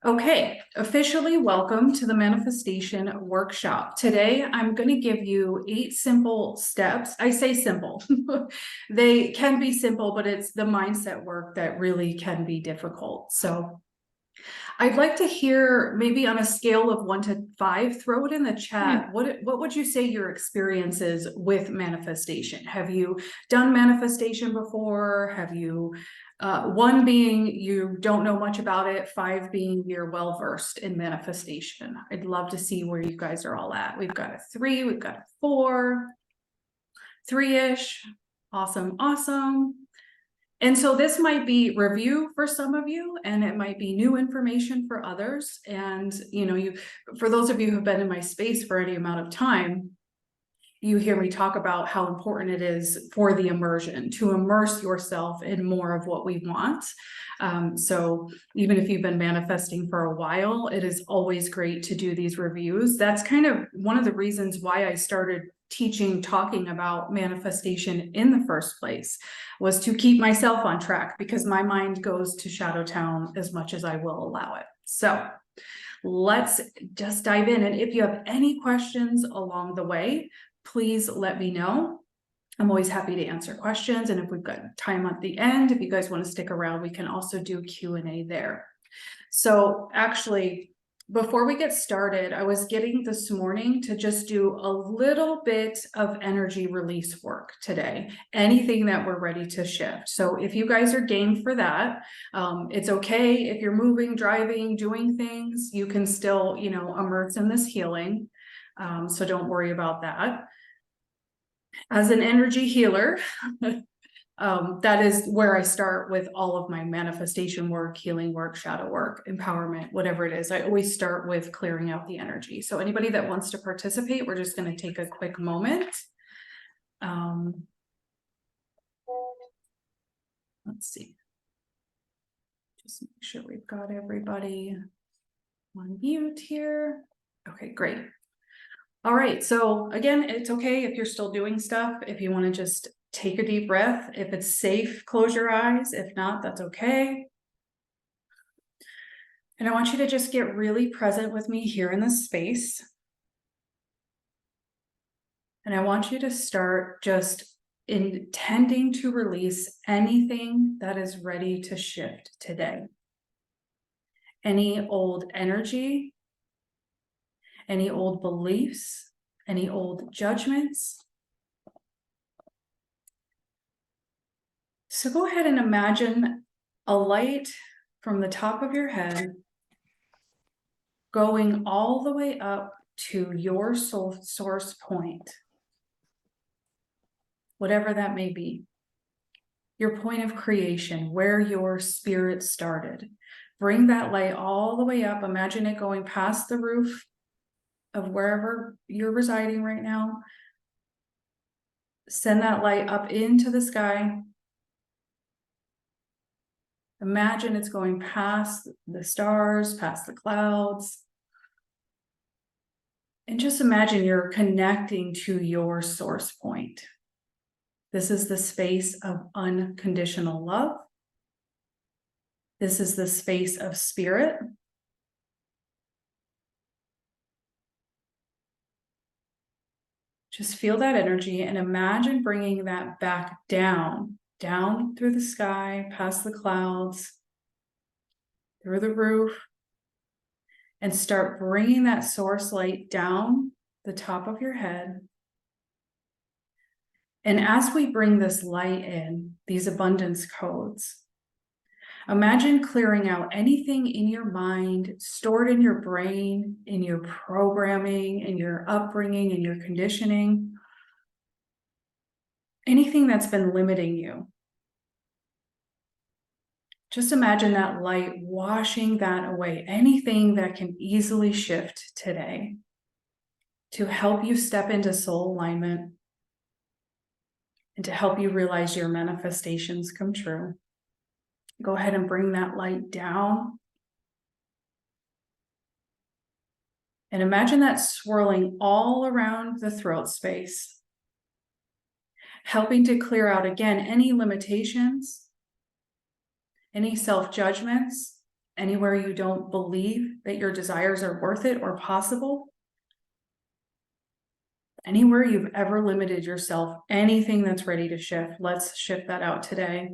Okay, officially welcome to the manifestation workshop. Today, I'm going to give you 8 simple steps. I say simple. They can be simple, but it's the mindset work that really can be difficult. So I'd like to hear, maybe on a scale of 1 to 5, throw it in the chat. What would you say your experience is with manifestation? Have you done manifestation before? Have you 1 being you don't know much about it, 5 being you're well versed in manifestation? I'd love to see where you guys are all at. We've got a 3, we've got a 4, 3-ish. Awesome, awesome. And so this might be review for some of you, and it might be new information for others. And, for those of you who've been in my space for any amount of time, you hear me talk about how important it is for the immersion, to immerse yourself in more of what we want. So even if you've been manifesting for a while, it is always great to do these reviews. That's kind of one of the reasons why I started talking about manifestation in the first place, was to keep myself on track, because my mind goes to Shadow Town as much as I will allow it. So let's just dive in. And if you have any questions along the way, please let me know. I'm always happy to answer questions. And if we've got time at the end, if you guys want to stick around, we can also do Q&A there. So actually, before we get started, I was getting this morning to just do a little bit of energy release work today, anything that we're ready to shift. So if you guys are game for that, it's okay if you're moving, driving, doing things, you can still, immerse in this healing. So don't worry about that. As an energy healer, that is where I start with all of my manifestation work, healing work, shadow work, empowerment, whatever it is. I always start with clearing out the energy. So anybody that wants to participate, we're just going to take a quick moment. Let's see. Just make sure we've got everybody on mute here. Okay, great. All right. So again, it's okay if you're still doing stuff. If you want to just take a deep breath. If it's safe, close your eyes. If not, that's okay. And I want you to just get really present with me here in this space. And I want you to start just intending to release anything that is ready to shift today. Any old energy, any old beliefs, any old judgments. So go ahead and imagine a light from the top of your head going all the way up to your soul source point, whatever that may be, your point of creation, where your spirit started. Bring that light all the way up. Imagine it going past the roof of wherever you're residing right now. Send that light up into the sky. Imagine it's going past the stars, past the clouds. And just imagine you're connecting to your source point. This is the space of unconditional love. This is the space of spirit. Just feel that energy and imagine bringing that back down through the sky, past the clouds, through the roof, and start bringing that source light down the top of your head. And as we bring this light in, these abundance codes, imagine clearing out anything in your mind, stored in your brain, in your programming, in your upbringing, in your conditioning, anything that's been limiting you. Just imagine that light washing that away, anything that can easily shift today to help you step into soul alignment and to help you realize your manifestations come true. Go ahead and bring that light down. And imagine that swirling all around the throat space, helping to clear out again any limitations, any self-judgments, Anywhere you don't believe that your desires are worth it or possible. Anywhere you've ever limited yourself, anything that's ready to shift, let's shift that out today.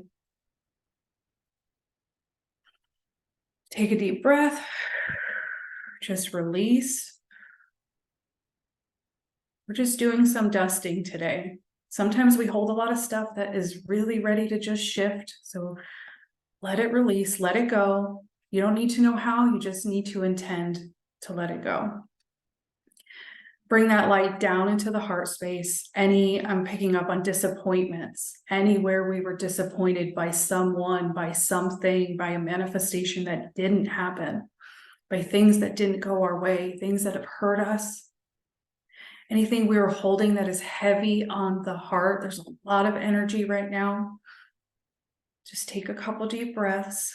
Take a deep breath. Just release. We're just doing some dusting today. Sometimes we hold a lot of stuff that is really ready to just shift. So let it release, let it go. You don't need to know how, you just need to intend to let it go. Bring that light down into the heart space. I'm picking up on disappointments. Anywhere we were disappointed by someone, by something, by a manifestation that didn't happen, by things that didn't go our way, things that have hurt us. Anything we were holding that is heavy on the heart. There's a lot of energy right now. Just take a couple deep breaths.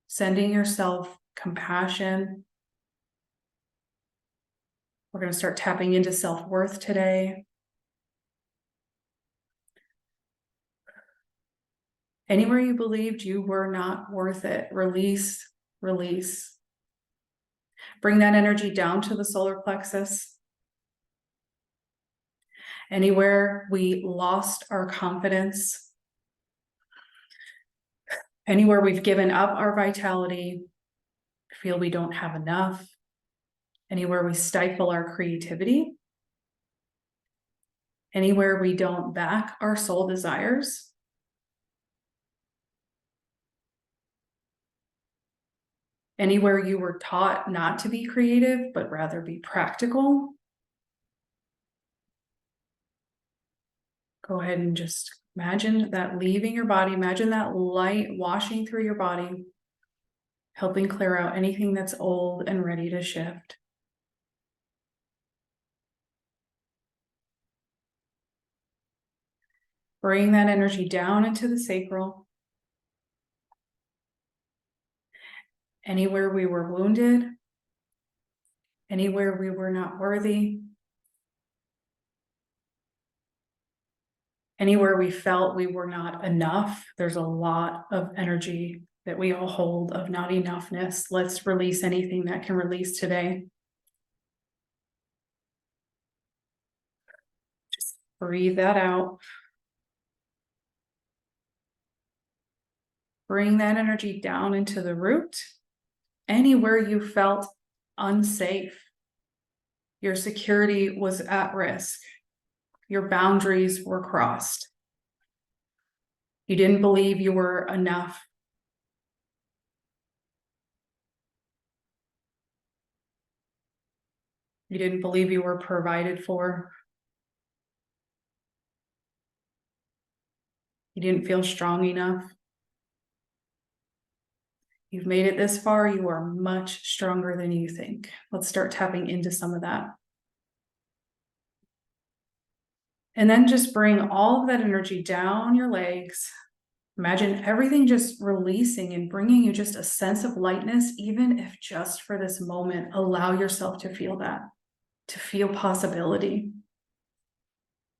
Sending yourself compassion. We're going to start tapping into self-worth today. Anywhere you believed you were not worth it, release, release. Bring that energy down to the solar plexus. Anywhere we lost our confidence. Anywhere we've given up our vitality, feel we don't have enough. Anywhere we stifle our creativity. Anywhere we don't back our soul desires. Anywhere you were taught not to be creative, but rather be practical. Go ahead and just imagine that leaving your body. Imagine that light washing through your body, helping clear out anything that's old and ready to shift. Bring that energy down into the sacral. Anywhere we were wounded, anywhere we were not worthy, anywhere we felt we were not enough. There's a lot of energy that we all hold of not enoughness. Let's release anything that can release today. Just breathe that out. Bring that energy down into the root. Anywhere you felt unsafe, your security was at risk, your boundaries were crossed. You didn't believe you were enough. You didn't believe you were provided for. You didn't feel strong enough. You've made it this far, you are much stronger than you think. Let's start tapping into some of that. And then just bring all of that energy down your legs. Imagine everything just releasing and bringing you just a sense of lightness, even if just for this moment. Allow yourself to feel that, to feel possibility,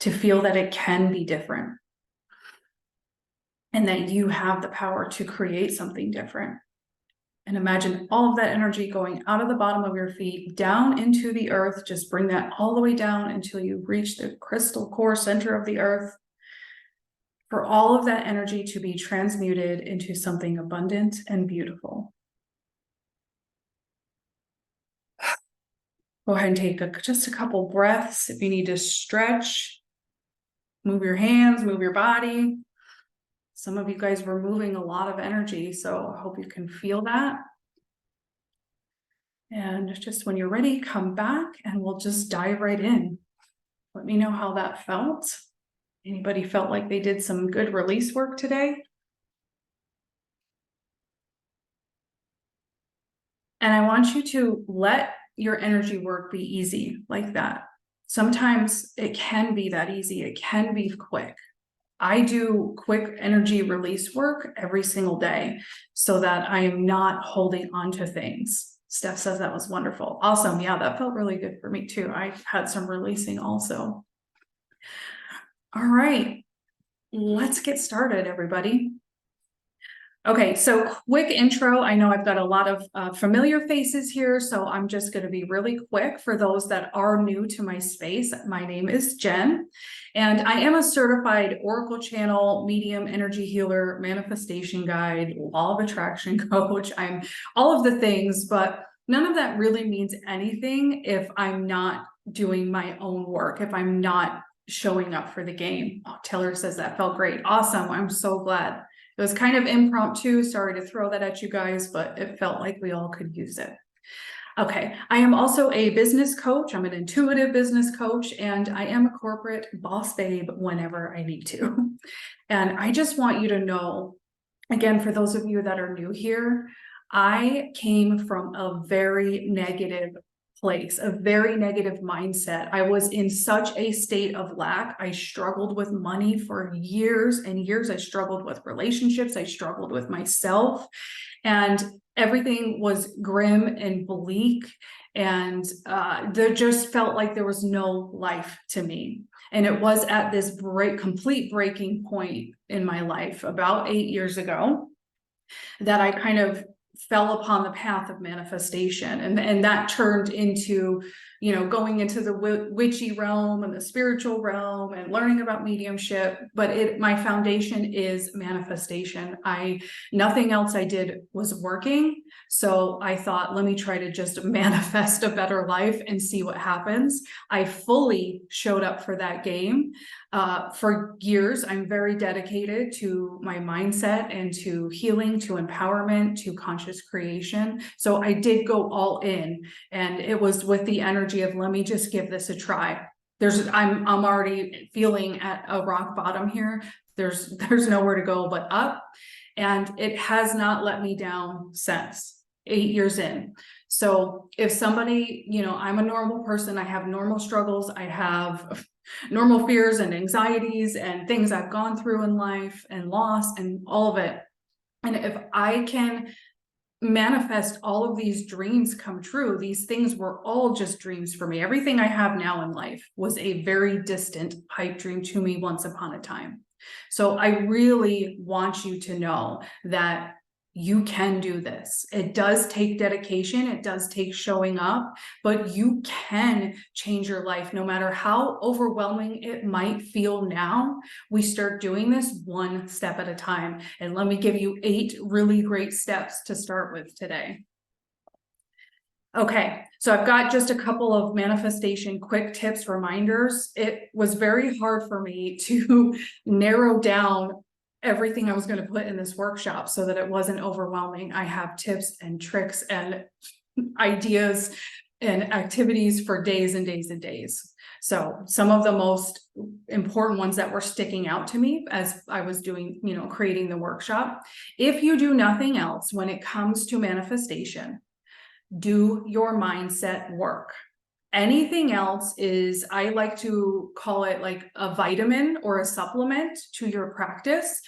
to feel that it can be different, and that you have the power to create something different. And imagine all of that energy going out of the bottom of your feet, down into the earth. Just bring that all the way down until you reach the crystal core center of the earth. For all of that energy to be transmuted into something abundant and beautiful. Go ahead and take just a couple breaths. If you need to stretch, move your hands, move your body. Some of you guys were moving a lot of energy, so I hope you can feel that. And just when you're ready, come back and we'll just dive right in. Let me know how that felt. Anybody felt like they did some good release work today? And I want you to let your energy work be easy like that. Sometimes it can be that easy. It can be quick. I do quick energy release work every single day so that I am not holding on to things. Steph says that was wonderful. Awesome. Yeah, that felt really good for me too. I had some releasing also. All right, let's get started, everybody. Okay, so quick intro. I know I've got a lot of familiar faces here, so I'm just going to be really quick for those that are new to my space. My name is Jen, and I am a certified Oracle Channel, medium, energy healer, manifestation guide, law of attraction coach. I'm all of the things, but none of that really means anything if I'm not doing my own work, if I'm not showing up for the game. Oh, Taylor says that felt great. Awesome. I'm so glad. It was kind of impromptu. Sorry to throw that at you guys, but it felt like we all could use it. Okay, I am also a business coach. I'm an intuitive business coach, and I am a corporate boss babe whenever I need to. And I just want you to know, again, for those of you that are new here, I came from a very negative place, a very negative mindset. I was in such a state of lack. I struggled with money for years and years. I struggled with relationships. I struggled with myself, and everything was grim and bleak. And there just felt like there was no life to me. And it was at this complete breaking point in my life about 8 years ago that I kind of fell upon the path of manifestation, and that turned into, you know, going into the witchy realm and the spiritual realm and learning about mediumship. But my foundation is manifestation. Nothing else I did was working, so I thought, let me try to just manifest a better life and see what happens. I fully showed up for that game. For years, I'm very dedicated to my mindset and to healing, to empowerment, to conscious creation. So I did go all in, and it was with the energy of, let me just give this a try. I'm already feeling at a rock bottom here. There's nowhere to go but up, and it has not let me down since 8 years in. So if somebody, you know, I'm a normal person, I have normal struggles, I have normal fears and anxieties and things I've gone through in life and loss and all of it. And if I can manifest all of these dreams come true, these things were all just dreams for me. Everything I have now in life was a very distant pipe dream to me once upon a time. So I really want you to know that you can do this. It does take dedication. It does take showing up, but you can change your life no matter how overwhelming it might feel now. We start doing this one step at a time. And let me give you 8 really great steps to start with today. Okay, so I've got just a couple of manifestation quick tips, reminders. It was very hard for me to narrow down everything I was going to put in this workshop so that it wasn't overwhelming. I have tips and tricks and ideas and activities for days and days and days. So some of the most important ones that were sticking out to me as I was doing, you know, creating the workshop. If you do nothing else when it comes to manifestation, do your mindset work. Anything else is, I like to call it like a vitamin or a supplement to your practice.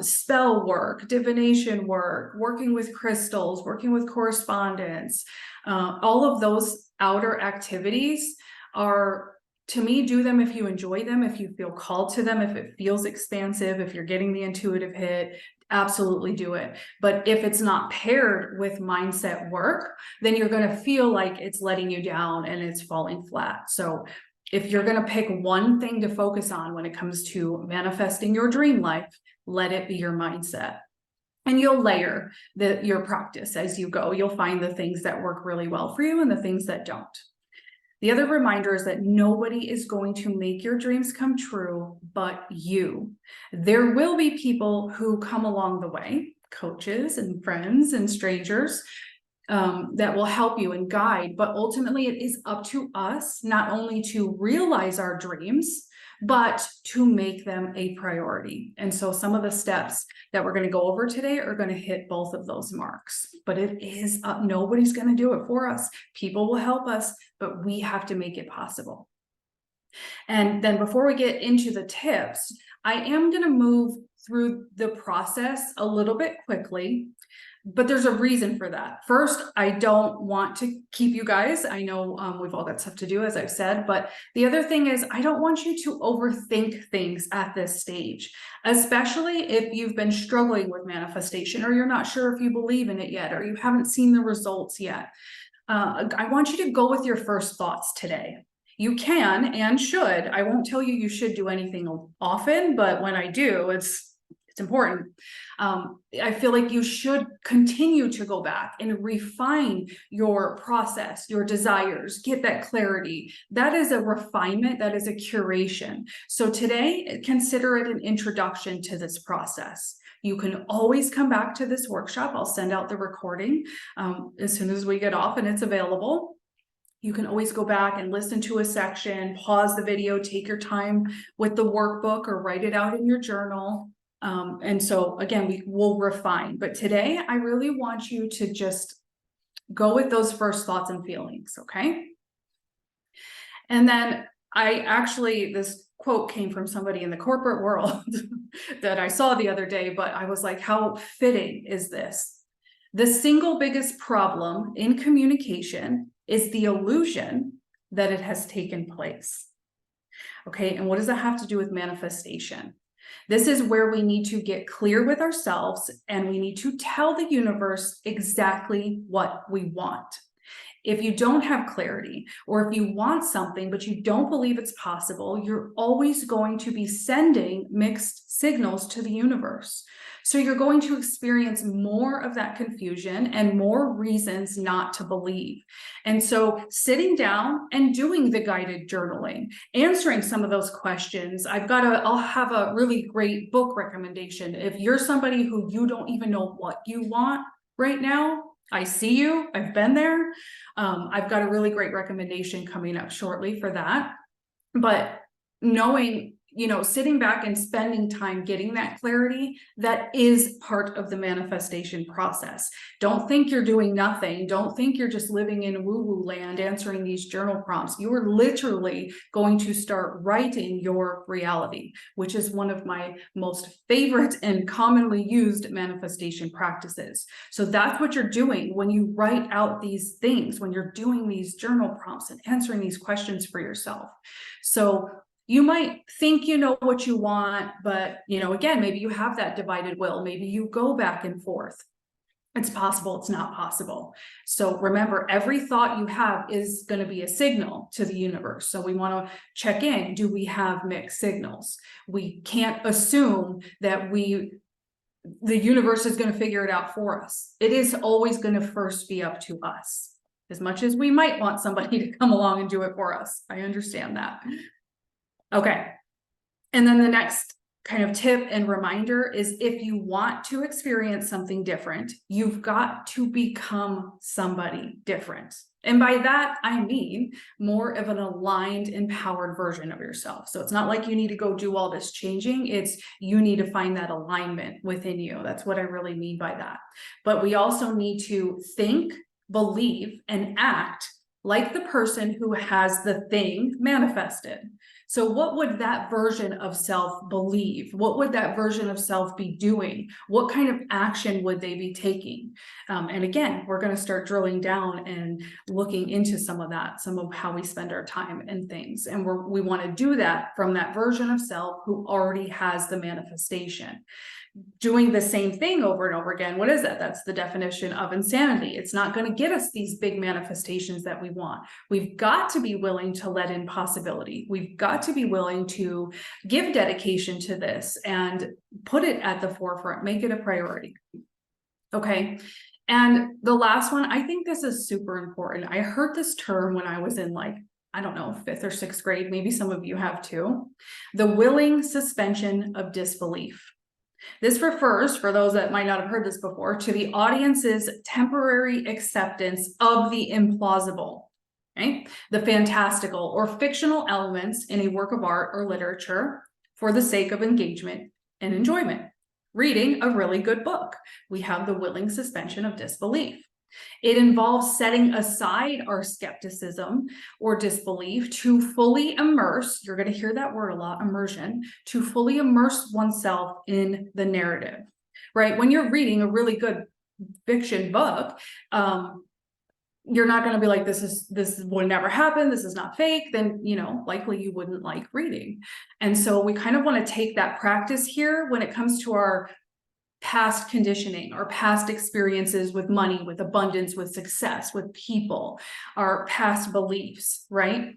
Spell work, divination work, working with crystals, working with correspondence, all of those outer activities are, to me, do them if you enjoy them, if you feel called to them, if it feels expansive, if you're getting the intuitive hit, absolutely do it. But if it's not paired with mindset work, then you're going to feel like it's letting you down and it's falling flat. So if you're going to pick one thing to focus on when it comes to manifesting your dream life, let it be your mindset. And you'll layer your practice as you go. You'll find the things that work really well for you and the things that don't. The other reminder is that nobody is going to make your dreams come true but you. There will be people who come along the way, coaches and friends and strangers, that will help you and guide. But ultimately, it is up to us not only to realize our dreams, but to make them a priority. And so some of the steps that we're going to go over today are going to hit both of those marks. But it is up. Nobody's going to do it for us. People will help us, but we have to make it possible. And then before we get into the tips, I am going to move through the process a little bit quickly, but there's a reason for that. First, I don't want to keep you guys. I know we've all got stuff to do, as I've said, but the other thing is I don't want you to overthink things at this stage, especially if you've been struggling with manifestation, or you're not sure if you believe in it yet, or you haven't seen the results yet. I want you to go with your first thoughts today. You can and should. I won't tell you you should do anything often, but when I do, it's important. I feel like you should continue to go back and refine your process, your desires, get that clarity. That is a refinement, that is a curation. So today, consider it an introduction to this process. You can always come back to this workshop. I'll send out the recording as soon as we get off and it's available. You can always go back and listen to a section, pause the video, take your time with the workbook or write it out in your journal. And so again, we will refine, but today I really want you to just go with those first thoughts and feelings. Okay. And then this quote came from somebody in the corporate world that I saw the other day, but I was like, how fitting is this? The single biggest problem in communication is the illusion that it has taken place. Okay. And what does that have to do with manifestation? This is where we need to get clear with ourselves and we need to tell the universe exactly what we want. If you don't have clarity, or if you want something, but you don't believe it's possible, you're always going to be sending mixed signals to the universe. So you're going to experience more of that confusion and more reasons not to believe. And so sitting down and doing the guided journaling, answering some of those questions, I'll have a really great book recommendation. If you're somebody who you don't even know what you want right now, I see you, I've been there. I've got a really great recommendation coming up shortly for that. But knowing, sitting back and spending time getting that clarity, that is part of the manifestation process. Don't think you're doing nothing. Don't think you're just living in woo-woo land answering these journal prompts. You are literally going to start writing your reality, which is one of my most favorite and commonly used manifestation practices. So that's what you're doing when you write out these things, when you're doing these journal prompts and answering these questions for yourself. So you might think you know what you want, but again, maybe you have that divided will. Maybe you go back and forth. It's possible, it's not possible. So remember, every thought you have is going to be a signal to the universe. So we want to check in. Do we have mixed signals? We can't assume that the universe is going to figure it out for us. It is always going to first be up to us. As much as we might want somebody to come along and do it for us. I understand that. Okay. And then the next kind of tip and reminder is, if you want to experience something different, you've got to become somebody different. And by that, I mean more of an aligned, empowered version of yourself. So it's not like you need to go do all this changing. It's you need to find that alignment within you. That's what I really mean by that. But we also need to think, believe, and act like the person who has the thing manifested. So what would that version of self believe? What would that version of self be doing? What kind of action would they be taking? And again, we're going to start drilling down and looking into some of that, some of how we spend our time and things. And we want to do that from that version of self who already has the manifestation. Doing the same thing over and over again, what is that? That's the definition of insanity. It's not going to get us these big manifestations that we want. We've got to be willing to let in possibility. We've got to be willing to give dedication to this and put it at the forefront, make it a priority. Okay. And the last one, I think this is super important. I heard this term when I was in I don't know, 5th or 6th grade. Maybe some of you have too. The willing suspension of disbelief. This refers, for those that might not have heard this before, to the audience's temporary acceptance of the implausible, okay? The fantastical or fictional elements in a work of art or literature for the sake of engagement and enjoyment. Reading a really good book, we have the willing suspension of disbelief. It involves setting aside our skepticism or disbelief to fully immerse, you're going to hear that word a lot, immersion, to fully immerse oneself in the narrative, right? When you're reading a really good fiction book, you're not going to be like, this would never happen, this is not fake, then, likely you wouldn't like reading. And so we kind of want to take that practice here when it comes to our past conditioning, our past experiences with money, with abundance, with success, with people, our past beliefs, right?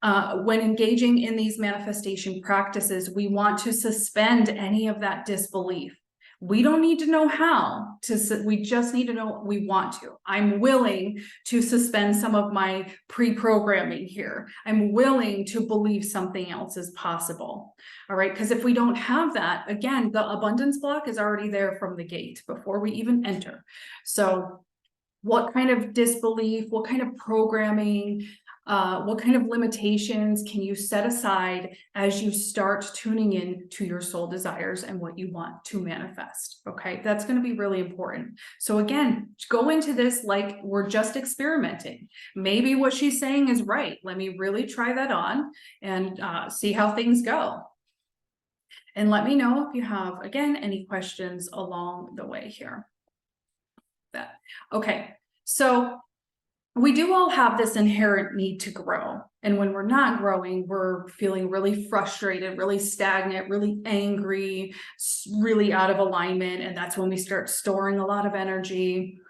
When engaging in these manifestation practices, we want to suspend any of that disbelief. We don't need to know how to, we just need to know we want to. I'm willing to suspend some of my pre-programming here. I'm willing to believe something else is possible. All right, because if we don't have that, again, the abundance block is already there from the gate before we even enter. So what kind of disbelief, what kind of programming, what kind of limitations can you set aside as you start tuning in to your soul desires and what you want to manifest? Okay, that's going to be really important. So again, go into this like we're just experimenting. Maybe what she's saying is right. Let me really try that on and see how things go. And let me know if you have, again, any questions along the way here. Okay, so we do all have this inherent need to grow. And when we're not growing, we're feeling really frustrated, really stagnant, really angry, really out of alignment. And that's when we start storing a lot of energy.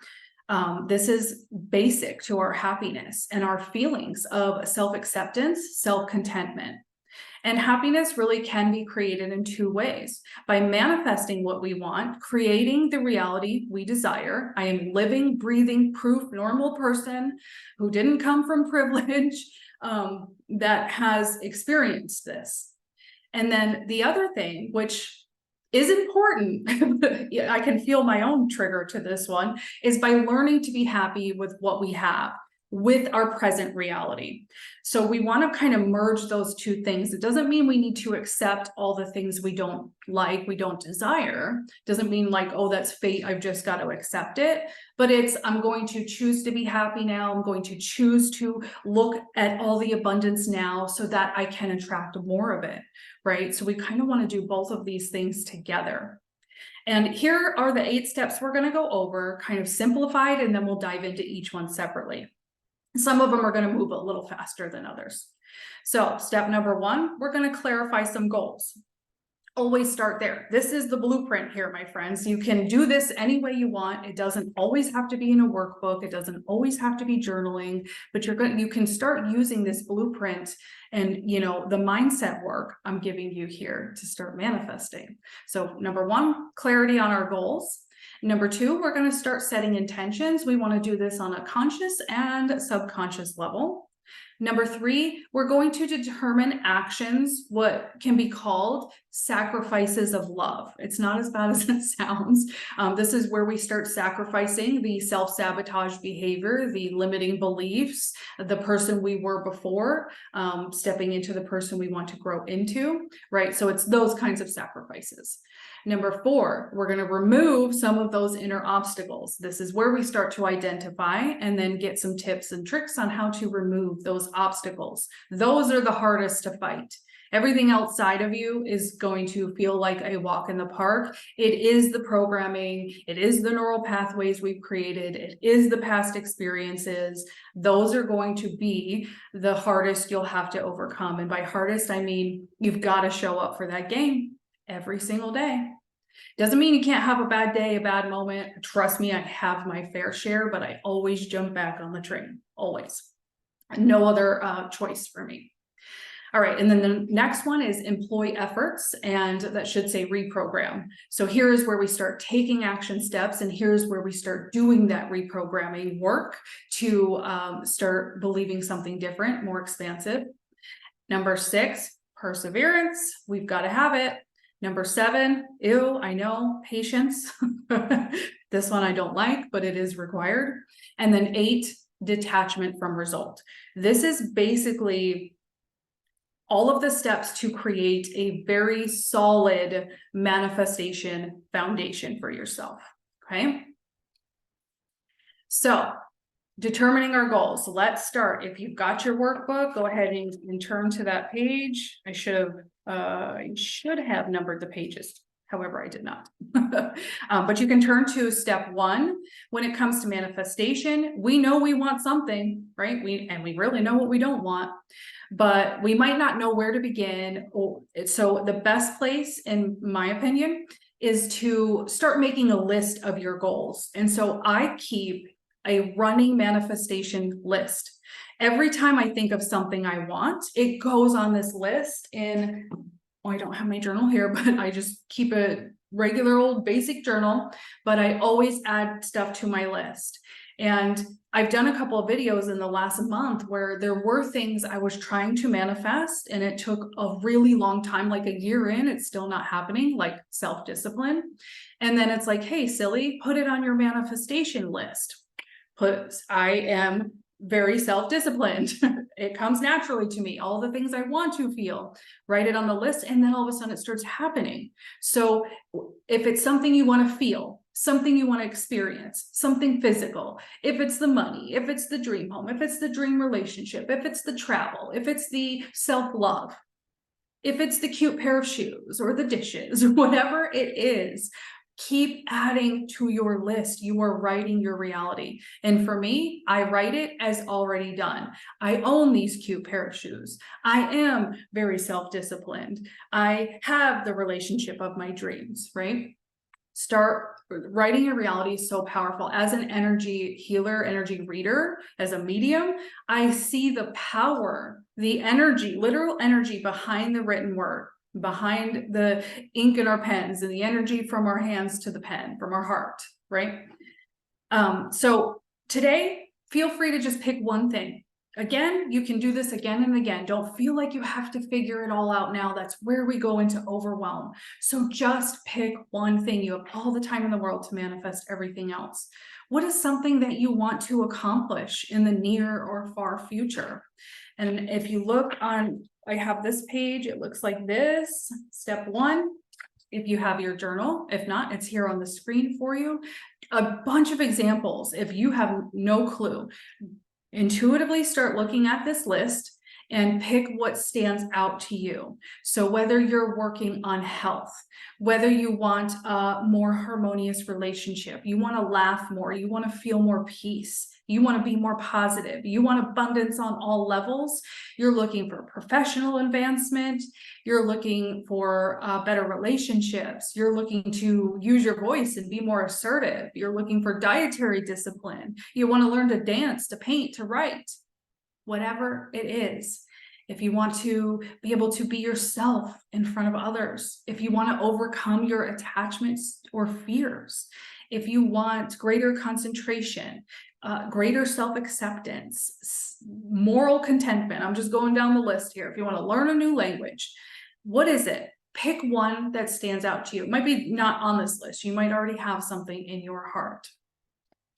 This is basic to our happiness and our feelings of self-acceptance, self-contentment. And happiness really can be created in two ways: by manifesting what we want, creating the reality we desire. I am living, breathing, proof, normal person who didn't come from privilege, that has experienced this. And then the other thing, which is important, I can feel my own trigger to this one, is by learning to be happy with what we have, with our present reality. So we want to kind of merge those two things. It doesn't mean we need to accept all the things we don't like, we don't desire. Doesn't mean like, oh, that's fate, I've just got to accept it. But it's, I'm going to choose to be happy now. I'm going to choose to look at all the abundance now so that I can attract more of it, right? So we kind of want to do both of these things together. And here are the 8 steps we're going to go over, kind of simplified, and then we'll dive into each one separately. Some of them are going to move a little faster than others. So step number 1, we're going to clarify some goals. Always start there. This is the blueprint here, my friends. You can do this any way you want. It doesn't always have to be in a workbook. It doesn't always have to be journaling, but you can start using this blueprint and, the mindset work I'm giving you here to start manifesting. So number 1, clarity on our goals. Number 2, we're going to start setting intentions. We want to do this on a conscious and subconscious level. Number 3, we're going to determine actions, what can be called sacrifices of love. It's not as bad as it sounds. This is where we start sacrificing the self-sabotage behavior, the limiting beliefs, the person we were before, stepping into the person we want to grow into, right? So it's those kinds of sacrifices. Number 4, we're going to remove some of those inner obstacles. This is where we start to identify and then get some tips and tricks on how to remove those obstacles. Those are the hardest to fight. Everything outside of you is going to feel like a walk in the park. It is the programming. It is the neural pathways we've created. It is the past experiences. Those are going to be the hardest you'll have to overcome. And by hardest, I mean, you've got to show up for that game every single day. Doesn't mean you can't have a bad day, a bad moment. Trust me, I have my fair share, but I always jump back on the train, always. No other choice for me. All right, and then the next one is employ efforts, and that should say reprogram. So here's where we start taking action steps, and here's where we start doing that reprogramming work to start believing something different, more expansive. Number 6, perseverance. We've got to have it. Number 7, ew, I know, patience. This one I don't like, but it is required. And then 8, detachment from result. This is basically all of the steps to create a very solid manifestation foundation for yourself, okay? So determining our goals. So let's start. If you've got your workbook, go ahead and turn to that page. I should have numbered the pages. However, I did not. But you can turn to step 1. When it comes to manifestation, we know we want something, right? We really know what we don't want, but we might not know where to begin. So the best place, in my opinion, is to start making a list of your goals. And so I keep a running manifestation list. Every time I think of something I want, it goes on this list in, I don't have my journal here, but I just keep a regular old basic journal, but I always add stuff to my list. And I've done a couple of videos in the last month where there were things I was trying to manifest, and it took a really long time, like a year in, it's still not happening, like self-discipline. And then it's like, hey, silly, put it on your manifestation list. I am very self-disciplined. It comes naturally to me. All the things I want to feel, write it on the list, and then all of a sudden it starts happening. So if it's something you want to feel, something you want to experience, something physical, if it's the money, if it's the dream home, if it's the dream relationship, if it's the travel, if it's the self-love, if it's the cute pair of shoes or the dishes or whatever it is, keep adding to your list. You are writing your reality. And for me, I write it as already done. I own these cute pair of shoes. I am very self-disciplined. I have the relationship of my dreams, right? Start writing your reality is so powerful. As an energy healer, energy reader, as a medium, I see the power, the energy, literal energy behind the written word, behind the ink in our pens, and the energy from our hands to the pen, from our heart, right? So today, feel free to just pick one thing. Again, you can do this again and again. Don't feel like you have to figure it all out now. That's where we go into overwhelm. So just pick one thing. You have all the time in the world to manifest everything else. What is something that you want to accomplish in the near or far future? And if you look on, I have this page, it looks like this. Step 1, if you have your journal. If not, it's here on the screen for you. A bunch of examples. If you have no clue, intuitively start looking at this list and pick what stands out to you. So whether you're working on health, whether you want a more harmonious relationship, you want to laugh more, you want to feel more peace, you want to be more positive, you want abundance on all levels, you're looking for professional advancement, you're looking for better relationships, you're looking to use your voice and be more assertive, you're looking for dietary discipline, you want to learn to dance, to paint, to write, whatever it is. If you want to be able to be yourself in front of others, if you want to overcome your attachments or fears, if you want greater concentration, greater self-acceptance, moral contentment, I'm just going down the list here. If you want to learn a new language, what is it? Pick one that stands out to you. It might be not on this list. You might already have something in your heart.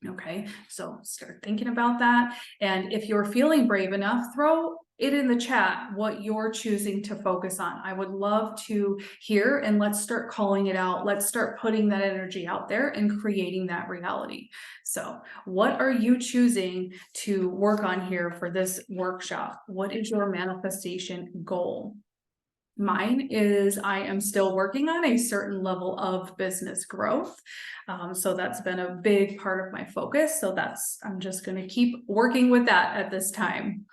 Okay, so start thinking about that. And if you're feeling brave enough, throw it in the chat what you're choosing to focus on. I would love to hear, and let's start calling it out. Let's start putting that energy out there and creating that reality. So what are you choosing to work on here for this workshop? What is your manifestation goal? Mine is I am still working on a certain level of business growth. So that's been a big part of my focus. So I'm just going to keep working with that at this time.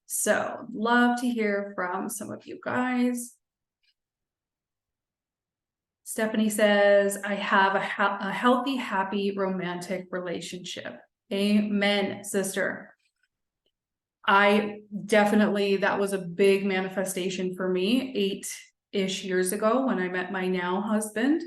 So love to hear from some of you guys. Stephanie says, I have a healthy, happy, romantic relationship. Amen, sister. That was a big manifestation for me 8-ish years ago when I met my now husband.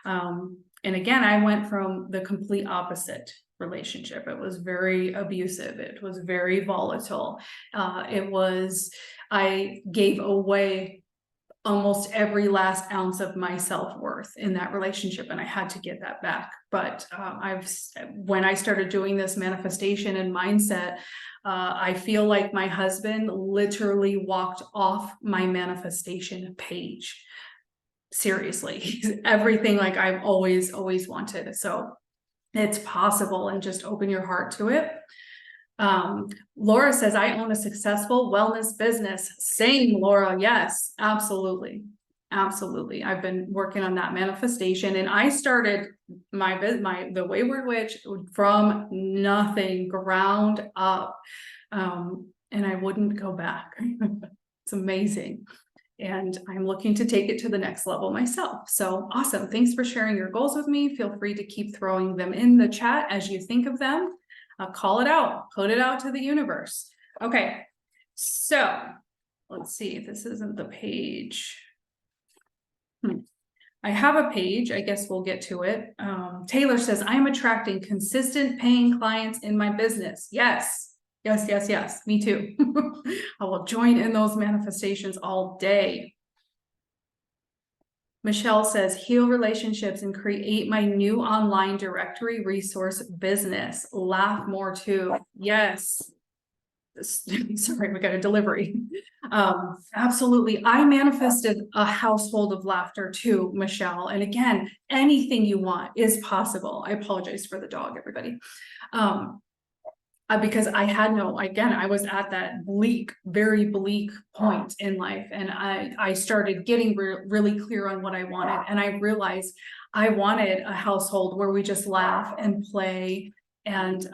And again, I went from the complete opposite relationship. It was very abusive. It was very volatile. I gave away almost every last ounce of my self-worth in that relationship, and I had to get that back. But when I started doing this manifestation and mindset, I feel like my husband literally walked off my manifestation page. Seriously, everything like I've always wanted. So It's possible, and just open your heart to it. Laura says, I own a successful wellness business. Same, Laura. Yes, absolutely. Absolutely. I've been working on that manifestation, and I started the Wayward Witch from nothing, ground up. And I wouldn't go back. It's amazing. And I'm looking to take it to the next level myself. So awesome. Thanks for sharing your goals with me. Feel free to keep throwing them in the chat as you think of them. Call it out, put it out to the universe. Okay, so let's see if this isn't the page. I have a page, I guess we'll get to it. Taylor says, I am attracting consistent paying clients in my business. Yes, yes, yes, yes, me too. I will join in those manifestations all day. Michelle says, heal relationships and create my new online directory resource business. Laugh more too. Yes. Sorry, we got a delivery. Absolutely. I manifested a household of laughter too, Michelle. And again, anything you want is possible. I apologize for the dog, everybody. Because I had I was at that bleak, very bleak point in life. And I started getting really clear on what I wanted. And I realized I wanted a household where we just laugh and play. And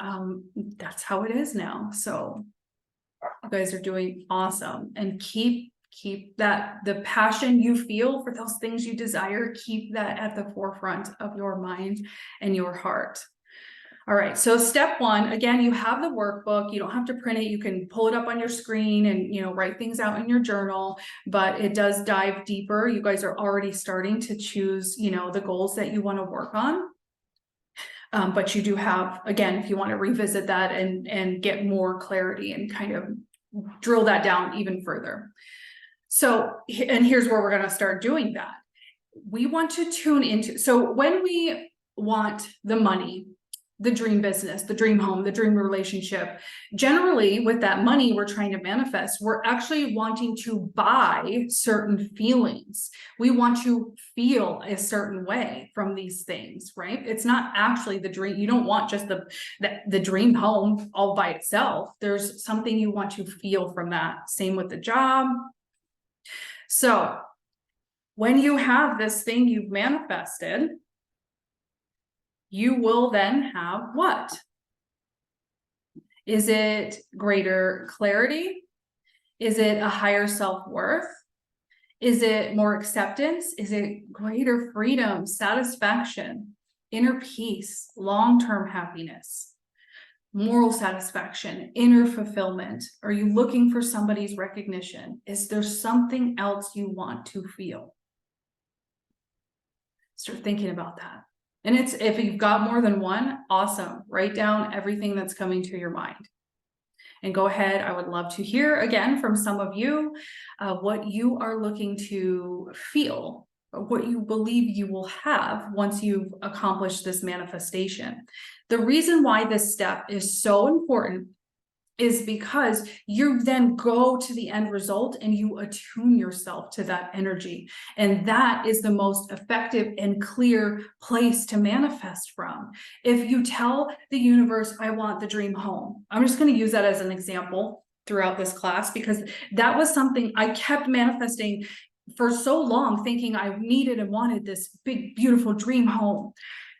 that's how it is now. So you guys are doing awesome, and keep that, the passion you feel for those things you desire, keep that at the forefront of your mind and your heart. All right, so step one, again, you have the workbook. You don't have to print it. You can pull it up on your screen and, write things out in your journal, but it does dive deeper. You guys are already starting to choose, the goals that you want to work on. But you do have, again, if you want to revisit that and get more clarity and kind of drill that down even further. So, and here's where we're going to start doing that. We want to tune into, so when we want the money, the dream business, the dream home, the dream relationship, generally with that money we're trying to manifest, we're actually wanting to buy certain feelings. We want to feel a certain way from these things, right? It's not actually the dream. You don't want just the dream home all by itself. There's something you want to feel from that. Same with the job. So when you have this thing you've manifested, you will then have what? Is it greater clarity? Is it a higher self-worth? Is it more acceptance? Is it greater freedom, satisfaction, inner peace, long-term happiness, moral satisfaction, inner fulfillment? Are you looking for somebody's recognition? Is there something else you want to feel? Start thinking about that. And if you've got more than one, awesome. Write down everything that's coming to your mind. And go ahead. I would love to hear again from some of you what you are looking to feel, what you believe you will have once you've accomplished this manifestation. The reason why this step is so important is because you then go to the end result and you attune yourself to that energy. And that is the most effective and clear place to manifest from. If you tell the universe, I want the dream home, I'm just going to use that as an example throughout this class, because that was something I kept manifesting for so long, thinking I needed and wanted this big, beautiful dream home.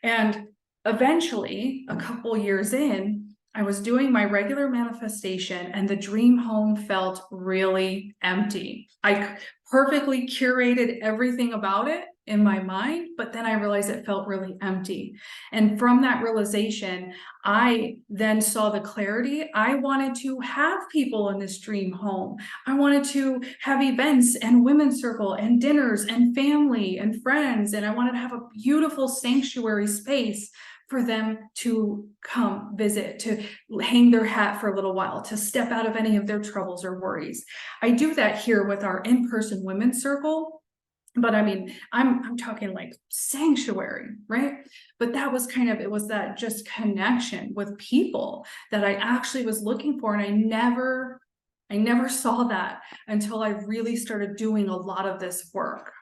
And eventually, a couple years in, I was doing my regular manifestation and the dream home felt really empty. I perfectly curated everything about it in my mind, but then I realized it felt really empty. And from that realization, I then saw the clarity. I wanted to have people in this dream home. I wanted to have events and women's circle and dinners and family and friends. And I wanted to have a beautiful sanctuary space for them to come visit, to hang their hat for a little while, to step out of any of their troubles or worries. I do that here with our in-person women's circle, but I mean, I'm talking like sanctuary, right? But that was it was that just connection with people that I actually was looking for. And I never saw that until I really started doing a lot of this work.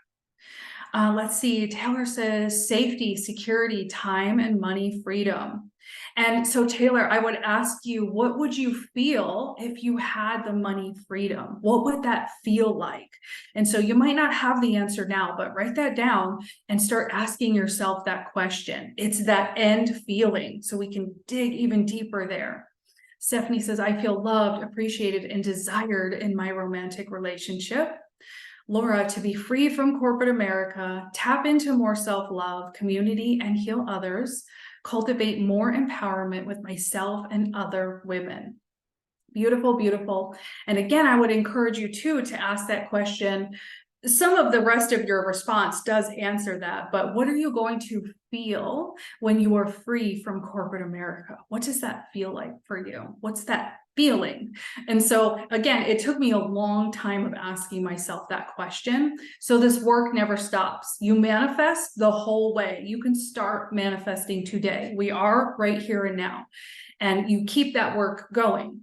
Let's see, Taylor says safety, security, time, and money freedom. And so Taylor, I would ask you, what would you feel if you had the money freedom? What would that feel like? And so you might not have the answer now, but write that down and start asking yourself that question. It's that end feeling, so we can dig even deeper there. Stephanie says, I feel loved, appreciated, and desired in my romantic relationship. Laura, to be free from corporate America, tap into more self-love, community, and heal others, cultivate more empowerment with myself and other women. Beautiful, beautiful. And again, I would encourage you too to ask that question. Some of the rest of your response does answer that, but what are you going to feel when you are free from corporate America? What does that feel like for you? What's that feeling? And so again, it took me a long time of asking myself that question. So this work never stops. You manifest the whole way. You can start manifesting today. We are right here and now, and you keep that work going.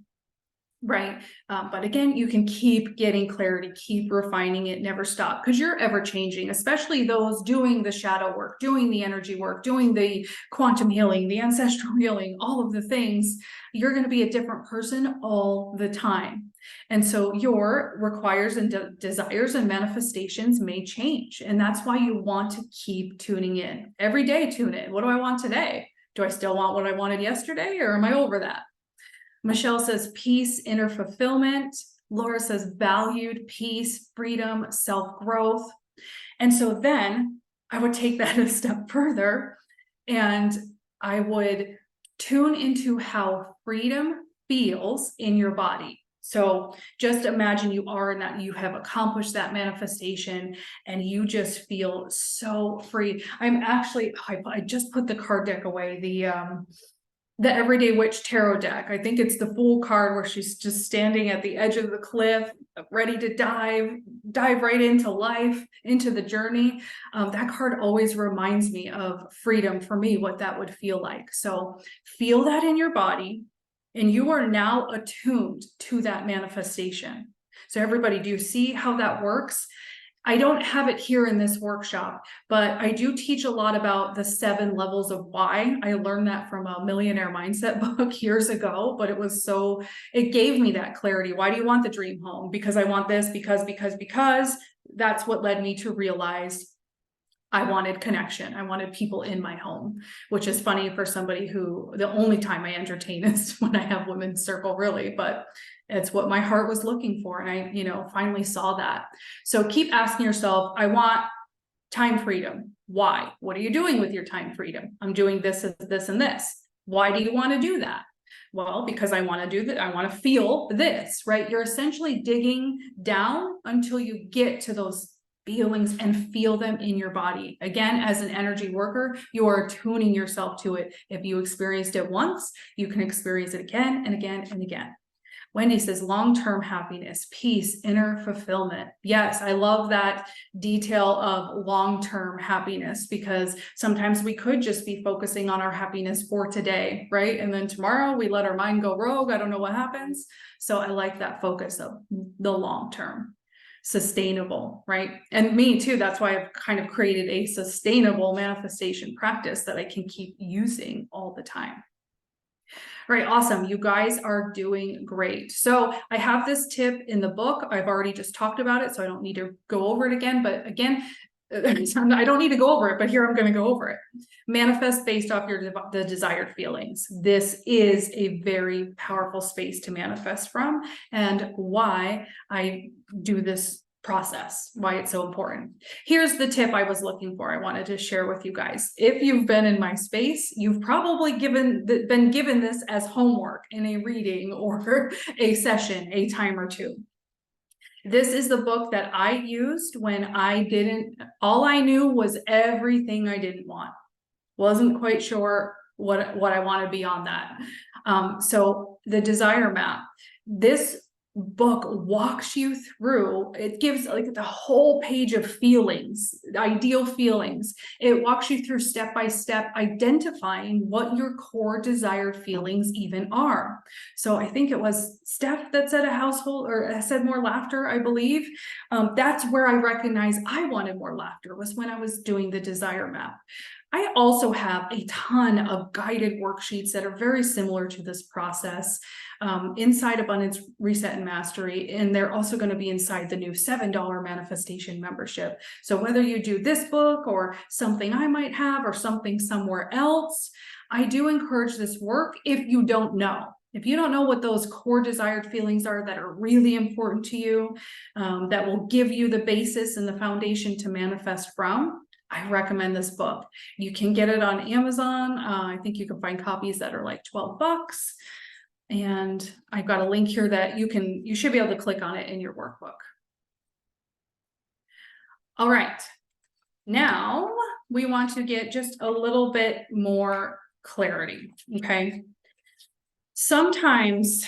Right. But again, you can keep getting clarity, keep refining it, never stop, because you're ever changing, especially those doing the shadow work, doing the energy work, doing the quantum healing, the ancestral healing, all of the things. You're going to be a different person all the time. And so your requires and desires and manifestations may change. And that's why you want to keep tuning in every day. Tune in. What do I want today? Do I still want what I wanted yesterday, or am I over that? Michelle says peace, inner fulfillment. Laura says valued, peace, freedom, self-growth. And so then I would take that a step further and I would tune into how freedom feels in your body. So just imagine you are in that, you have accomplished that manifestation and you just feel so free. I just put the card deck away, the Everyday Witch Tarot deck. I think it's the Fool card where she's just standing at the edge of the cliff, ready to dive right into life, into the journey. That card always reminds me of freedom for me, what that would feel like. So feel that in your body, and you are now attuned to that manifestation. So everybody, do you see how that works? I don't have it here in this workshop, but I do teach a lot about the 7 levels of why. I learned that from a Millionaire Mindset book years ago, but it gave me that clarity. Why do you want the dream home? Because I want this, because that's what led me to realize I wanted connection. I wanted people in my home, which is funny for somebody who the only time I entertain is when I have women's circle, really, but it's what my heart was looking for. And I, finally saw that. So keep asking yourself, I want time freedom. Why? What are you doing with your time freedom? I'm doing this, this, and this. Why do you want to do that? Well, because I want to do that. I want to feel this, right? You're essentially digging down until you get to those feelings and feel them in your body. Again, as an energy worker, you are tuning yourself to it. If you experienced it once, you can experience it again and again and again. Wendy says long-term happiness, peace, inner fulfillment. Yes, I love that detail of long-term happiness, because sometimes we could just be focusing on our happiness for today, right? And then tomorrow we let our mind go rogue. I don't know what happens. So I like that focus of the long-term. Sustainable, right? And me too. That's why I've kind of created a sustainable manifestation practice that I can keep using all the time. All right, awesome. You guys are doing great. So I have this tip in the book. I've already just talked about it, so I don't need to go over it again. But again, I don't need to go over it, but here I'm going to go over it. Manifest based off the desired feelings. This is a very powerful space to manifest from, and why I do this process, why it's so important. Here's the tip I was looking for. I wanted to share with you guys. If you've been in my space, you've probably been given this as homework in a reading or a session, a time or two. This is the book that I used when all I knew was everything I didn't want. Wasn't quite sure what I wanted beyond that. So the desire map, this book walks you through, it gives like the whole page of feelings, ideal feelings. It walks you through step by step, identifying what your core desired feelings even are. So I think it was Steph that said a household, or said more laughter, I believe. That's where I recognize I wanted more laughter, was when I was doing the desire map. I also have a ton of guided worksheets that are very similar to this process inside Abundance Reset and Mastery, and they're also going to be inside the new $7 manifestation membership. So whether you do this book or something I might have or something somewhere else, I do encourage this work if you don't know. If you don't know what those core desired feelings are that are really important to you, that will give you the basis and the foundation to manifest from, I recommend this book. You can get it on Amazon. I think you can find copies that are like $12. And I've got a link here that you should be able to click on it in your workbook. All right. Now we want to get just a little bit more clarity. Okay. Sometimes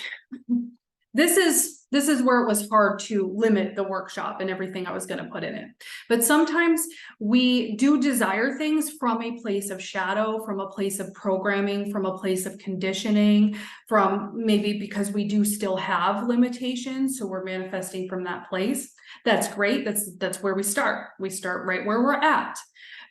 this is where it was hard to limit the workshop and everything I was going to put in it. But sometimes we do desire things from a place of shadow, from a place of programming, from a place of conditioning, from maybe because we do still have limitations. So we're manifesting from that place. That's great. That's where we start. We start right where we're at.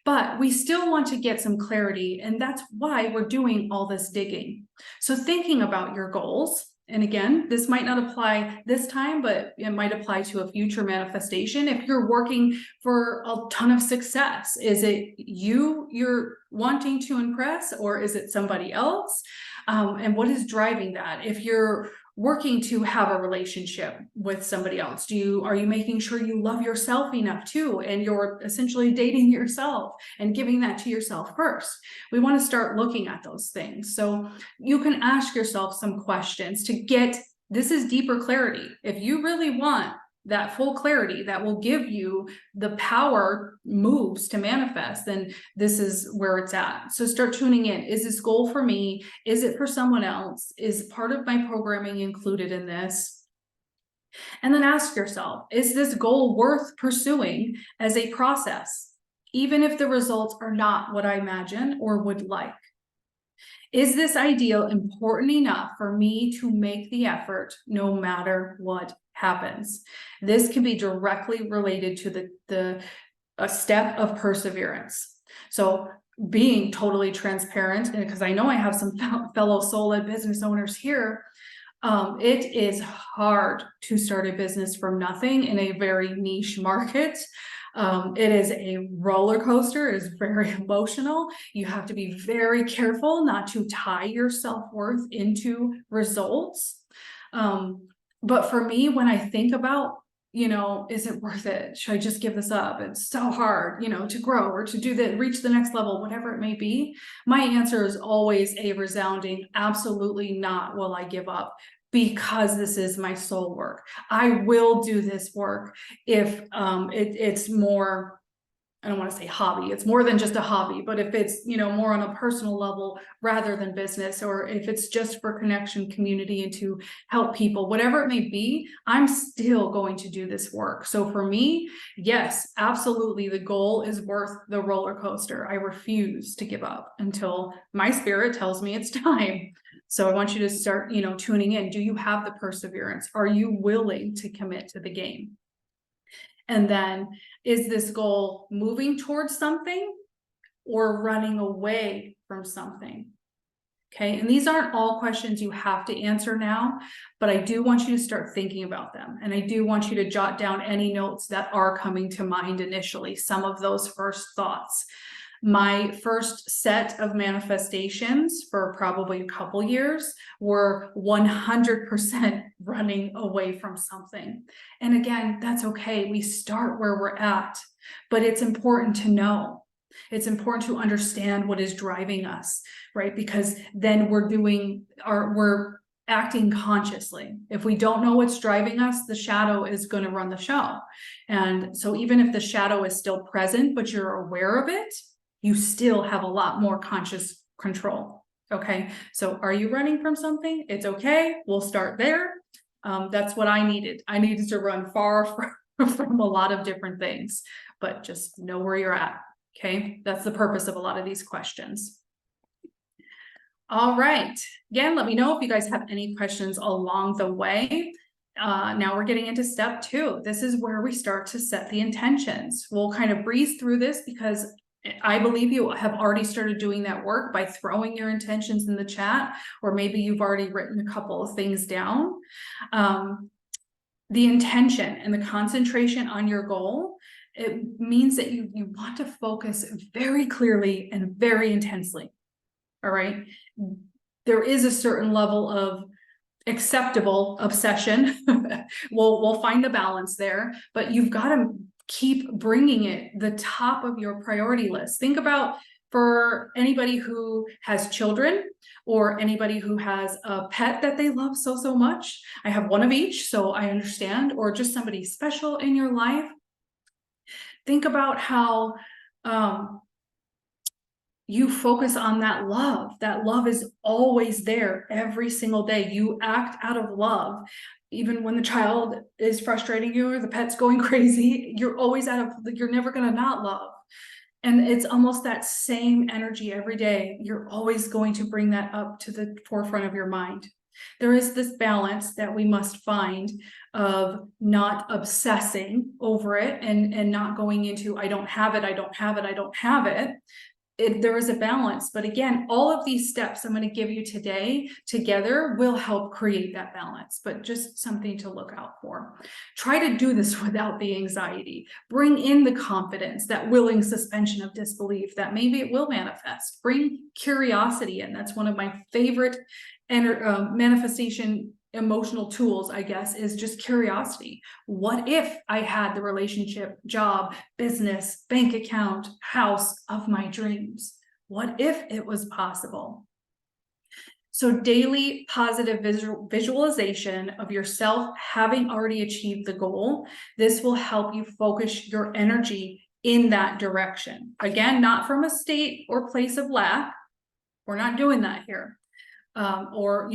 But we still want to get some clarity, and that's why we're doing all this digging. So thinking about your goals, and again, this might not apply this time, but it might apply to a future manifestation. If you're working for a ton of success, is it you're wanting to impress, or is it somebody else? And what is driving that? If you're working to have a relationship with somebody else, are you making sure you love yourself enough too, and you're essentially dating yourself and giving that to yourself first? We want to start looking at those things. So you can ask yourself some questions to get, this is deeper clarity. If you really want that full clarity that will give you the power moves to manifest, then this is where it's at. So start tuning in. Is this goal for me? Is it for someone else? Is part of my programming included in this? And then ask yourself, is this goal worth pursuing as a process, even if the results are not what I imagine or would like? Is this ideal important enough for me to make the effort no matter what happens? This can be directly related to a step of perseverance. So being totally transparent, because I know I have some fellow soul-led business owners here, it is hard to start a business from nothing in a very niche market. It is a roller coaster. It is very emotional. You have to be very careful not to tie your self-worth into results. But for me, when I think about, is it worth it? Should I just give this up? It's so hard, to grow or to reach the next level, whatever it may be. My answer is always a resounding, absolutely not will I give up, because this is my soul work. I will do this work if it's more, I don't want to say hobby, it's more than just a hobby, but if it's, more on a personal level rather than business, or if it's just for connection, community, and to help people, whatever it may be, I'm still going to do this work. So for me, yes, absolutely, the goal is worth the roller coaster. I refuse to give up until my spirit tells me it's time. So I want you to start, tuning in. Do you have the perseverance? Are you willing to commit to the game? And then, is this goal moving towards something or running away from something? Okay, and these aren't all questions you have to answer now, but I do want you to start thinking about them. And I do want you to jot down any notes that are coming to mind initially, some of those first thoughts. My first set of manifestations for probably a couple years were 100% running away from something. And again, that's okay. We start where we're at, but it's important to know. It's important to understand what is driving us, right? Because then we're acting consciously. If we don't know what's driving us, the shadow is going to run the show. And so even if the shadow is still present, but you're aware of it, you still have a lot more conscious control. Okay, so are you running from something? It's okay. We'll start there. That's what I needed. I needed to run far from a lot of different things, but just know where you're at. Okay, that's the purpose of a lot of these questions. All right, again, let me know if you guys have any questions along the way. Now we're getting into step 2. This is where we start to set the intentions. We'll kind of breeze through this because I believe you have already started doing that work by throwing your intentions in the chat, or maybe you've already written a couple of things down. The intention and the concentration on your goal, it means that you want to focus very clearly and very intensely. All right. There is a certain level of acceptable obsession. We'll find a balance there, but you've got to keep bringing it the top of your priority list. Think about, for anybody who has children or anybody who has a pet that they love so much. I have one of each, so I understand, or just somebody special in your life. Think about how you focus on that love. That love is always there every single day. You act out of love. Even when the child is frustrating you or the pet's going crazy, you're always you're never going to not love. And it's almost that same energy every day. You're always going to bring that up to the forefront of your mind. There is this balance that we must find of not obsessing over it and not going into, I don't have it, I don't have it, I don't have it. There is a balance, but again, all of these steps I'm going to give you today together will help create that balance, but just something to look out for. Try to do this without the anxiety. Bring in the confidence, that willing suspension of disbelief that maybe it will manifest. Bring curiosity in. That's one of my favorite manifestation emotional tools, I guess, is just curiosity. What if I had the relationship, job, business, bank account, house of my dreams? What if it was possible? So daily positive visualization of yourself having already achieved the goal. This will help you focus your energy in that direction. Again, not from a state or place of lack. We're not doing that here. Or,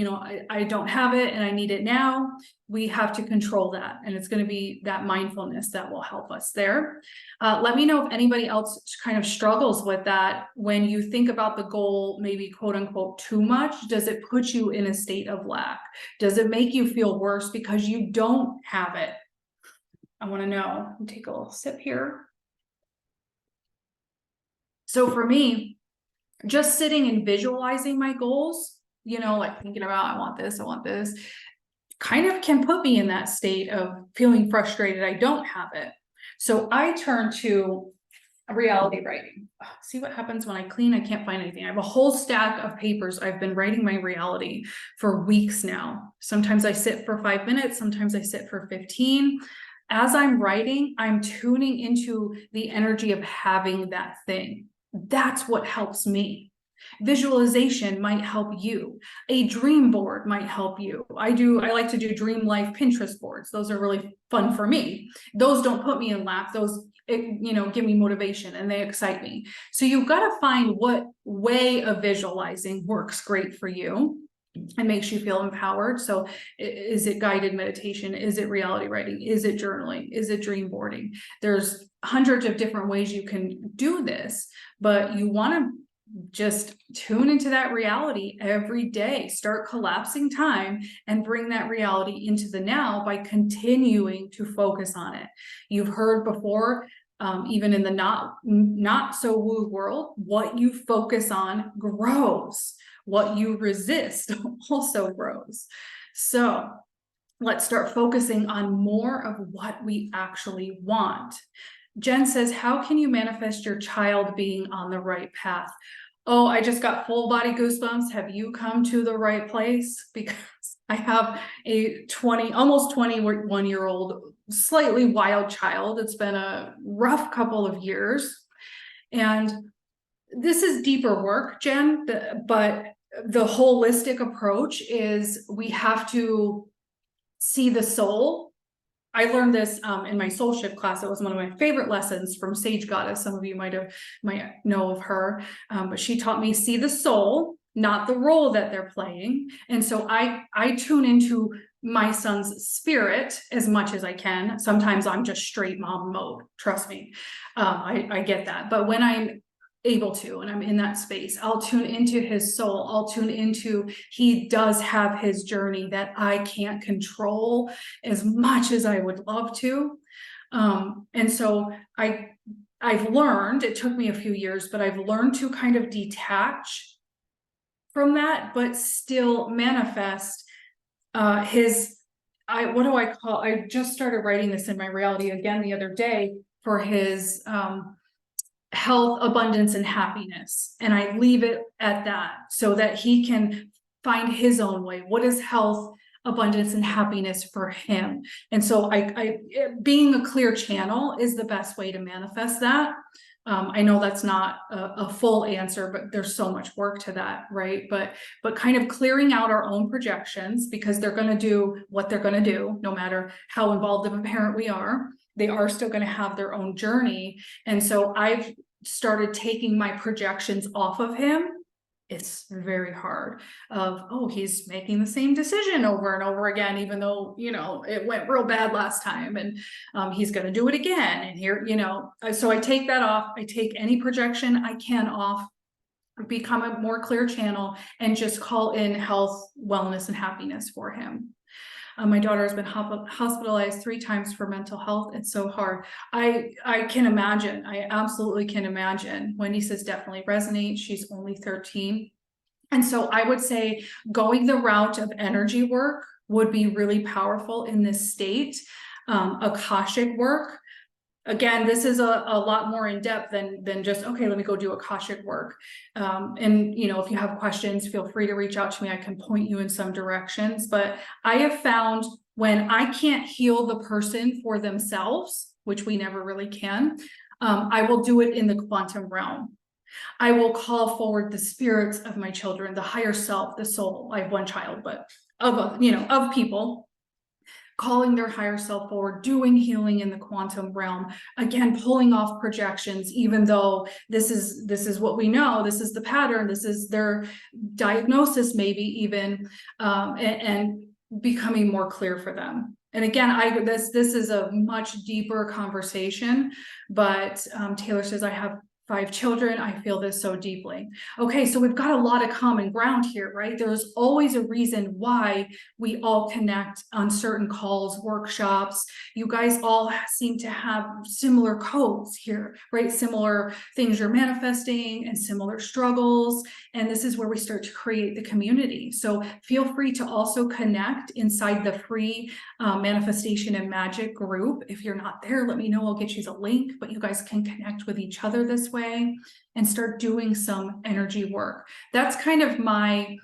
I don't have it and I need it now. We have to control that. And it's going to be that mindfulness that will help us there. Let me know if anybody else kind of struggles with that. When you think about the goal, maybe quote unquote, too much, does it put you in a state of lack? Does it make you feel worse because you don't have it? I want to know. I'll take a little sip here. So for me, just sitting and visualizing my goals, like thinking about, I want this, kind of can put me in that state of feeling frustrated. I don't have it. So I turn to reality writing. See what happens when I clean? I can't find anything. I have a whole stack of papers. I've been writing my reality for weeks now. Sometimes I sit for 5 minutes. Sometimes I sit for 15. As I'm writing, I'm tuning into the energy of having that thing. That's what helps me. Visualization might help you. A dream board might help you. I like to do dream life Pinterest boards. Those are really fun for me. Those don't put me in lack. Those, give me motivation and they excite me. So you've got to find what way of visualizing works great for you and makes you feel empowered. So is it guided meditation? Is it reality writing? Is it journaling? Is it dream boarding? There's hundreds of different ways you can do this, but you want to just tune into that reality every day. Start collapsing time and bring that reality into the now by continuing to focus on it. You've heard before, even in the not so woo world, what you focus on grows. What you resist also grows. So let's start focusing on more of what we actually want. Jen says, how can you manifest your child being on the right path? Oh, I just got full body goosebumps. Have you come to the right place? Because I have a almost 21-year-old, slightly wild child. It's been a rough couple of years. And this is deeper work, Jen, but the holistic approach is we have to see the soul. I learned this in my soul shift class. It was one of my favorite lessons from Sage Goddess. Some of you might know of her, but she taught me see the soul, not the role that they're playing. And so I tune into my son's spirit as much as I can. Sometimes I'm just straight mom mode, trust me. I get that. But when I'm able to, and I'm in that space, I'll tune into his soul. I'll tune into, he does have his journey that I can't control as much as I would love to. And so I've learned, it took me a few years, but I've learned to kind of detach from that, but still manifest what do I call, I just started writing this in my reality again the other day for his health, abundance, and happiness. And I leave it at that so that he can find his own way. What is health, abundance, and happiness for him? And so being a clear channel is the best way to manifest that. I know that's not a full answer, but there's so much work to that, right? But kind of clearing out our own projections, because they're going to do what they're going to do, no matter how involved of a parent we are. They are still going to have their own journey. And so I've started taking my projections off of him. It's very hard of, oh, he's making the same decision over and over again, even though, you know, it went real bad last time, and he's going to do it again. And here, you know, so I take that off. I take any projection I can off, become a more clear channel, and just call in health, wellness, and happiness for him. My daughter has been hospitalized 3 times for mental health. It's so hard. I can imagine. I absolutely can imagine. Wendy says definitely resonate. She's only 13. And so I would say going the route of energy work would be really powerful in this state. Akashic work. Again, this is a lot more in depth than just, okay, let me go do Akashic work. And, you know, if you have questions, feel free to reach out to me. I can point you in some directions. But I have found when I can't heal the person for themselves, which we never really can, I will do it in the quantum realm. I will call forward the spirits of my children, the higher self, the soul. I have one child, but of people, calling their higher self forward, doing healing in the quantum realm, again, pulling off projections, even though this is what we know, this is the pattern, this is their diagnosis, maybe even, and becoming more clear for them. And again, this is a much deeper conversation, but Taylor says, I have 5 children. I feel this so deeply. Okay, so we've got a lot of common ground here, right? There's always a reason why we all connect on certain calls, workshops. You guys all seem to have similar codes here, right? Similar things you're manifesting and similar struggles. And this is where we start to create the community. So feel free to also connect inside the free manifestation and magic group. If you're not there, let me know. I'll get you the link, but you guys can connect with each other this way and start doing some energy work. That's kind of my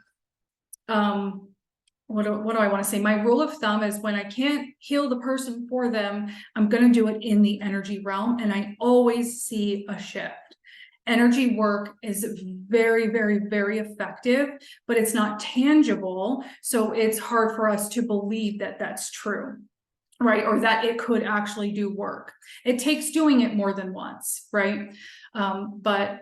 what do I want to say? My rule of thumb is when I can't heal the person for them, I'm going to do it in the energy realm, and I always see a shift. Energy work is very, very, very effective, but it's not tangible, so it's hard for us to believe that that's true, right? Or that it could actually do work. It takes doing it more than once, right? But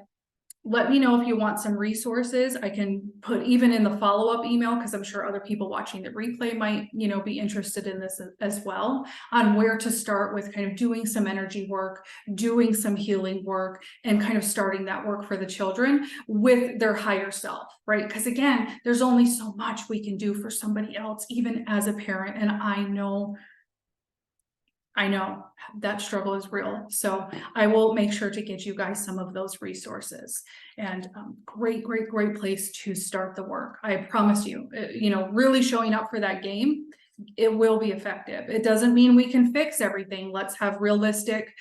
let me know if you want some resources. I can put even in the follow-up email, because I'm sure other people watching the replay might, be interested in this as well, on where to start with kind of doing some energy work, doing some healing work, and kind of starting that work for the children with their higher self, right? Because again, there's only so much we can do for somebody else, even as a parent. And I know that struggle is real. So I will make sure to get you guys some of those resources, and great place to start the work. I promise you, really showing up for that game, it will be effective. It doesn't mean we can fix everything. Let's have realistic,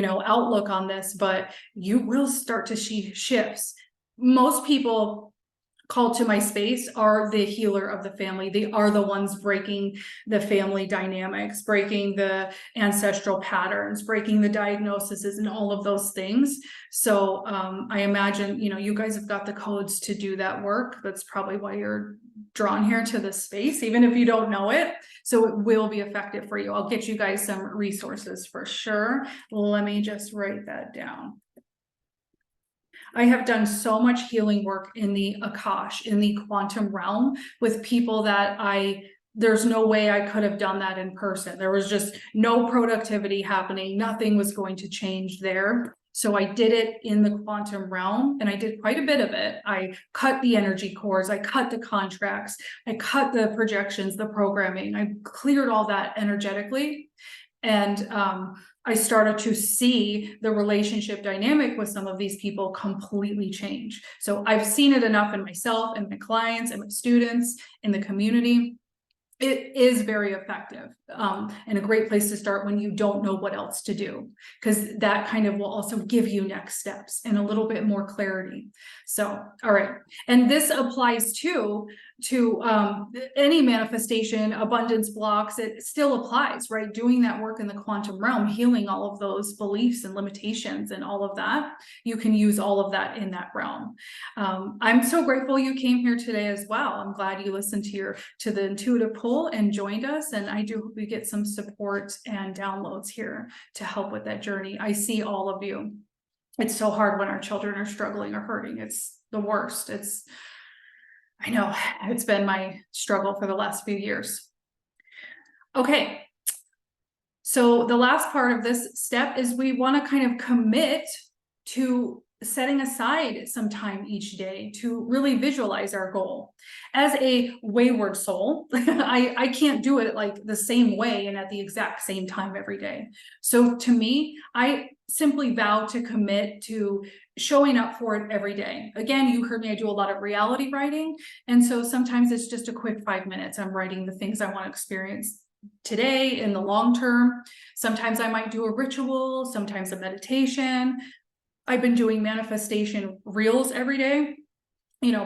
outlook on this, but you will start to see shifts. Most people called to my space are the healer of the family. They are the ones breaking the family dynamics, breaking the ancestral patterns, breaking the diagnoses, and all of those things. So I imagine, you guys have got the codes to do that work. That's probably why you're drawn here to this space, even if you don't know it. So it will be effective for you. I'll get you guys some resources for sure. Let me just write that down. I have done so much healing work in the Akash, in the quantum realm, with people that I there's no way I could have done that in person. There was just no productivity happening. Nothing was going to change there. So I did it in the quantum realm, and I did quite a bit of it. I cut the energy cores, I cut the contracts, I cut the projections, the programming, I cleared all that energetically. And I started to see the relationship dynamic with some of these people completely change. So I've seen it enough in myself and my clients and my students in the community. It is very effective, and a great place to start when you don't know what else to do, because that kind of will also give you next steps and a little bit more clarity. So, all right. And this applies to any manifestation, abundance blocks. It still applies, right? Doing that work in the quantum realm, healing all of those beliefs and limitations and all of that. You can use all of that in that realm. I'm so grateful you came here today as well. I'm glad you listened to the intuitive pull and joined us. And I do hope we get some support and downloads here to help with that journey. I see all of you. It's so hard when our children are struggling or hurting. It's the worst. I know it's been my struggle for the last few years. Okay. So the last part of this step is we want to kind of commit to setting aside some time each day to really visualize our goal. As a wayward soul, I can't do it like the same way and at the exact same time every day. So to me, I simply vow to commit to showing up for it every day. Again, you heard me, I do a lot of reality writing. And so sometimes it's just a quick 5 minutes. I'm writing the things I want to experience today in the long term. Sometimes I might do a ritual, sometimes a meditation. I've been doing manifestation reels every day,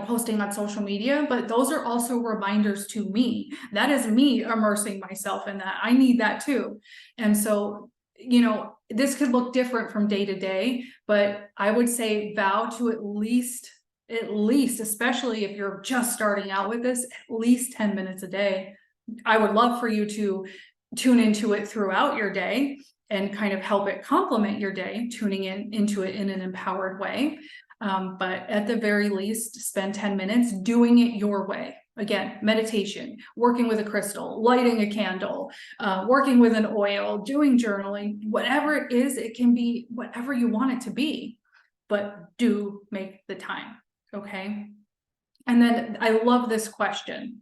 posting on social media, but those are also reminders to me. That is me immersing myself in that. I need that too. And so, this could look different from day to day, but I would say vow to at least, especially if you're just starting out with this, at least 10 minutes a day. I would love for you to tune into it throughout your day and kind of help it complement your day, tuning into it in an empowered way. But at the very least, spend 10 minutes doing it your way. Again, meditation, working with a crystal, lighting a candle, working with an oil, doing journaling, whatever it is, it can be whatever you want it to be, but do make the time, okay? And then I love this question.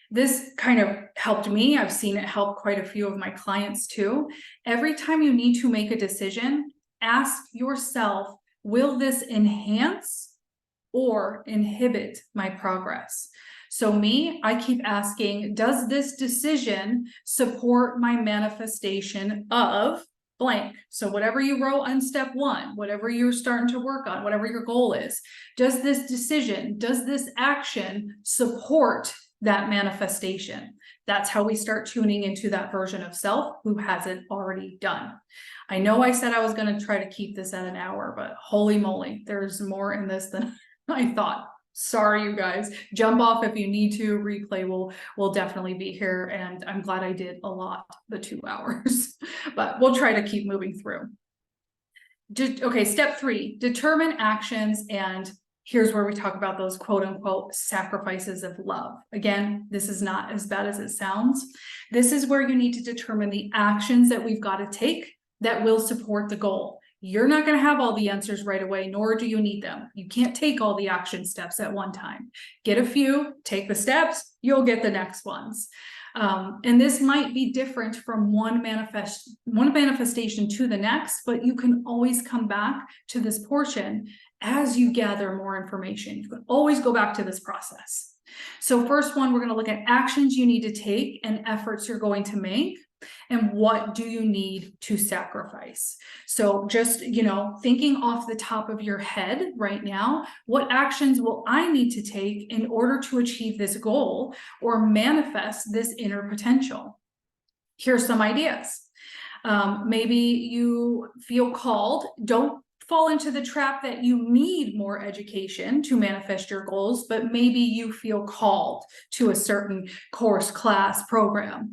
This kind of helped me. I've seen it help quite a few of my clients too. Every time you need to make a decision, ask yourself, will this enhance or inhibit my progress? So me, I keep asking, does this decision support my manifestation of blank? So whatever you wrote on step 1, whatever you're starting to work on, whatever your goal is, does this decision, does this action support that manifestation? That's how we start tuning into that version of self who hasn't already done. I know I said I was going to try to keep this at an hour, but holy moly, there's more in this than I thought. Sorry, you guys. Jump off if you need to. Replay will definitely be here, and I'm glad I did a lot the 2 hours, but we'll try to keep moving through. Okay, step 3, determine actions, and here's where we talk about those quote unquote sacrifices of love. Again, this is not as bad as it sounds. This is where you need to determine the actions that we've got to take that will support the goal. You're not going to have all the answers right away, nor do you need them. You can't take all the action steps at one time. Get a few, take the steps, you'll get the next ones. And this might be different from one manifestation to the next, but you can always come back to this portion as you gather more information. You can always go back to this process. So first one, we're going to look at actions you need to take and efforts you're going to make. And what do you need to sacrifice? So just, thinking off the top of your head right now, what actions will I need to take in order to achieve this goal or manifest this inner potential? Here's some ideas. Maybe you feel called. Don't fall into the trap that you need more education to manifest your goals, but maybe you feel called to a certain course, class, program.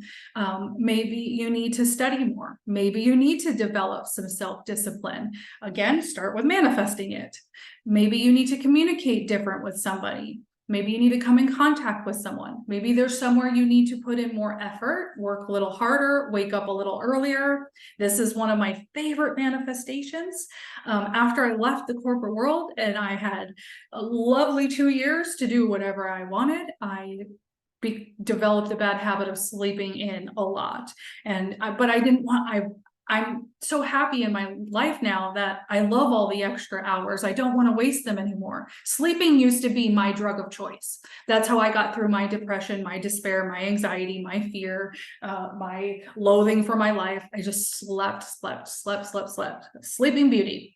Maybe you need to study more. Maybe you need to develop some self-discipline. Again, start with manifesting it. Maybe you need to communicate different with somebody. Maybe you need to come in contact with someone. Maybe there's somewhere you need to put in more effort, work a little harder, wake up a little earlier. This is one of my favorite manifestations. After I left the corporate world and I had a lovely 2 years to do whatever I wanted, I developed the bad habit of sleeping in a lot. But I didn't want, I'm so happy in my life now that I love all the extra hours. I don't want to waste them anymore. Sleeping used to be my drug of choice. That's how I got through my depression, my despair, my anxiety, my fear, my loathing for my life. I just slept. Sleeping Beauty.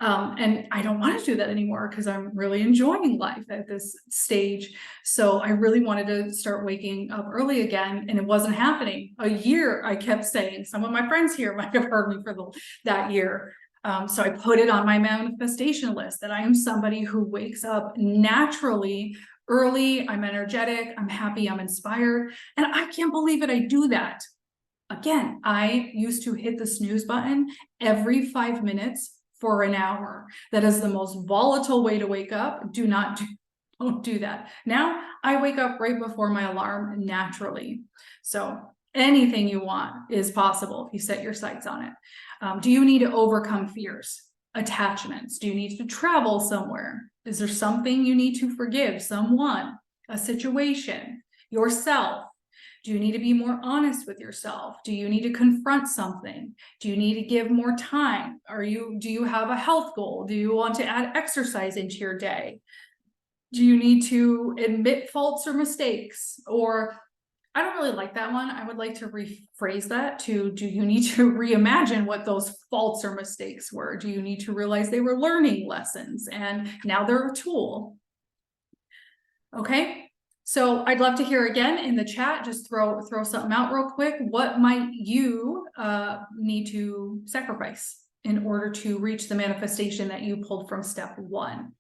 And I don't want to do that anymore because I'm really enjoying life at this stage. So I really wanted to start waking up early again, and it wasn't happening. A year, I kept saying, some of my friends here might have heard me for that year. So I put it on my manifestation list that I am somebody who wakes up naturally early. I'm energetic, I'm happy, I'm inspired, and I can't believe it. I do that. Again, I used to hit the snooze button every 5 minutes for an hour. That is the most volatile way to wake up. Don't do that. Now I wake up right before my alarm naturally. So anything you want is possible if you set your sights on it. Do you need to overcome fears, attachments? Do you need to travel somewhere? Is there something you need to forgive? Someone, a situation, yourself? Do you need to be more honest with yourself? Do you need to confront something? Do you need to give more time? Do you have a health goal? Do you want to add exercise into your day? Do you need to admit faults or mistakes? Or I don't really like that one. I would like to rephrase that to, do you need to reimagine what those faults or mistakes were? Do you need to realize they were learning lessons and now they're a tool? Okay. So I'd love to hear again in the chat, just throw something out real quick. What might you need to sacrifice in order to reach the manifestation that you pulled from step 1?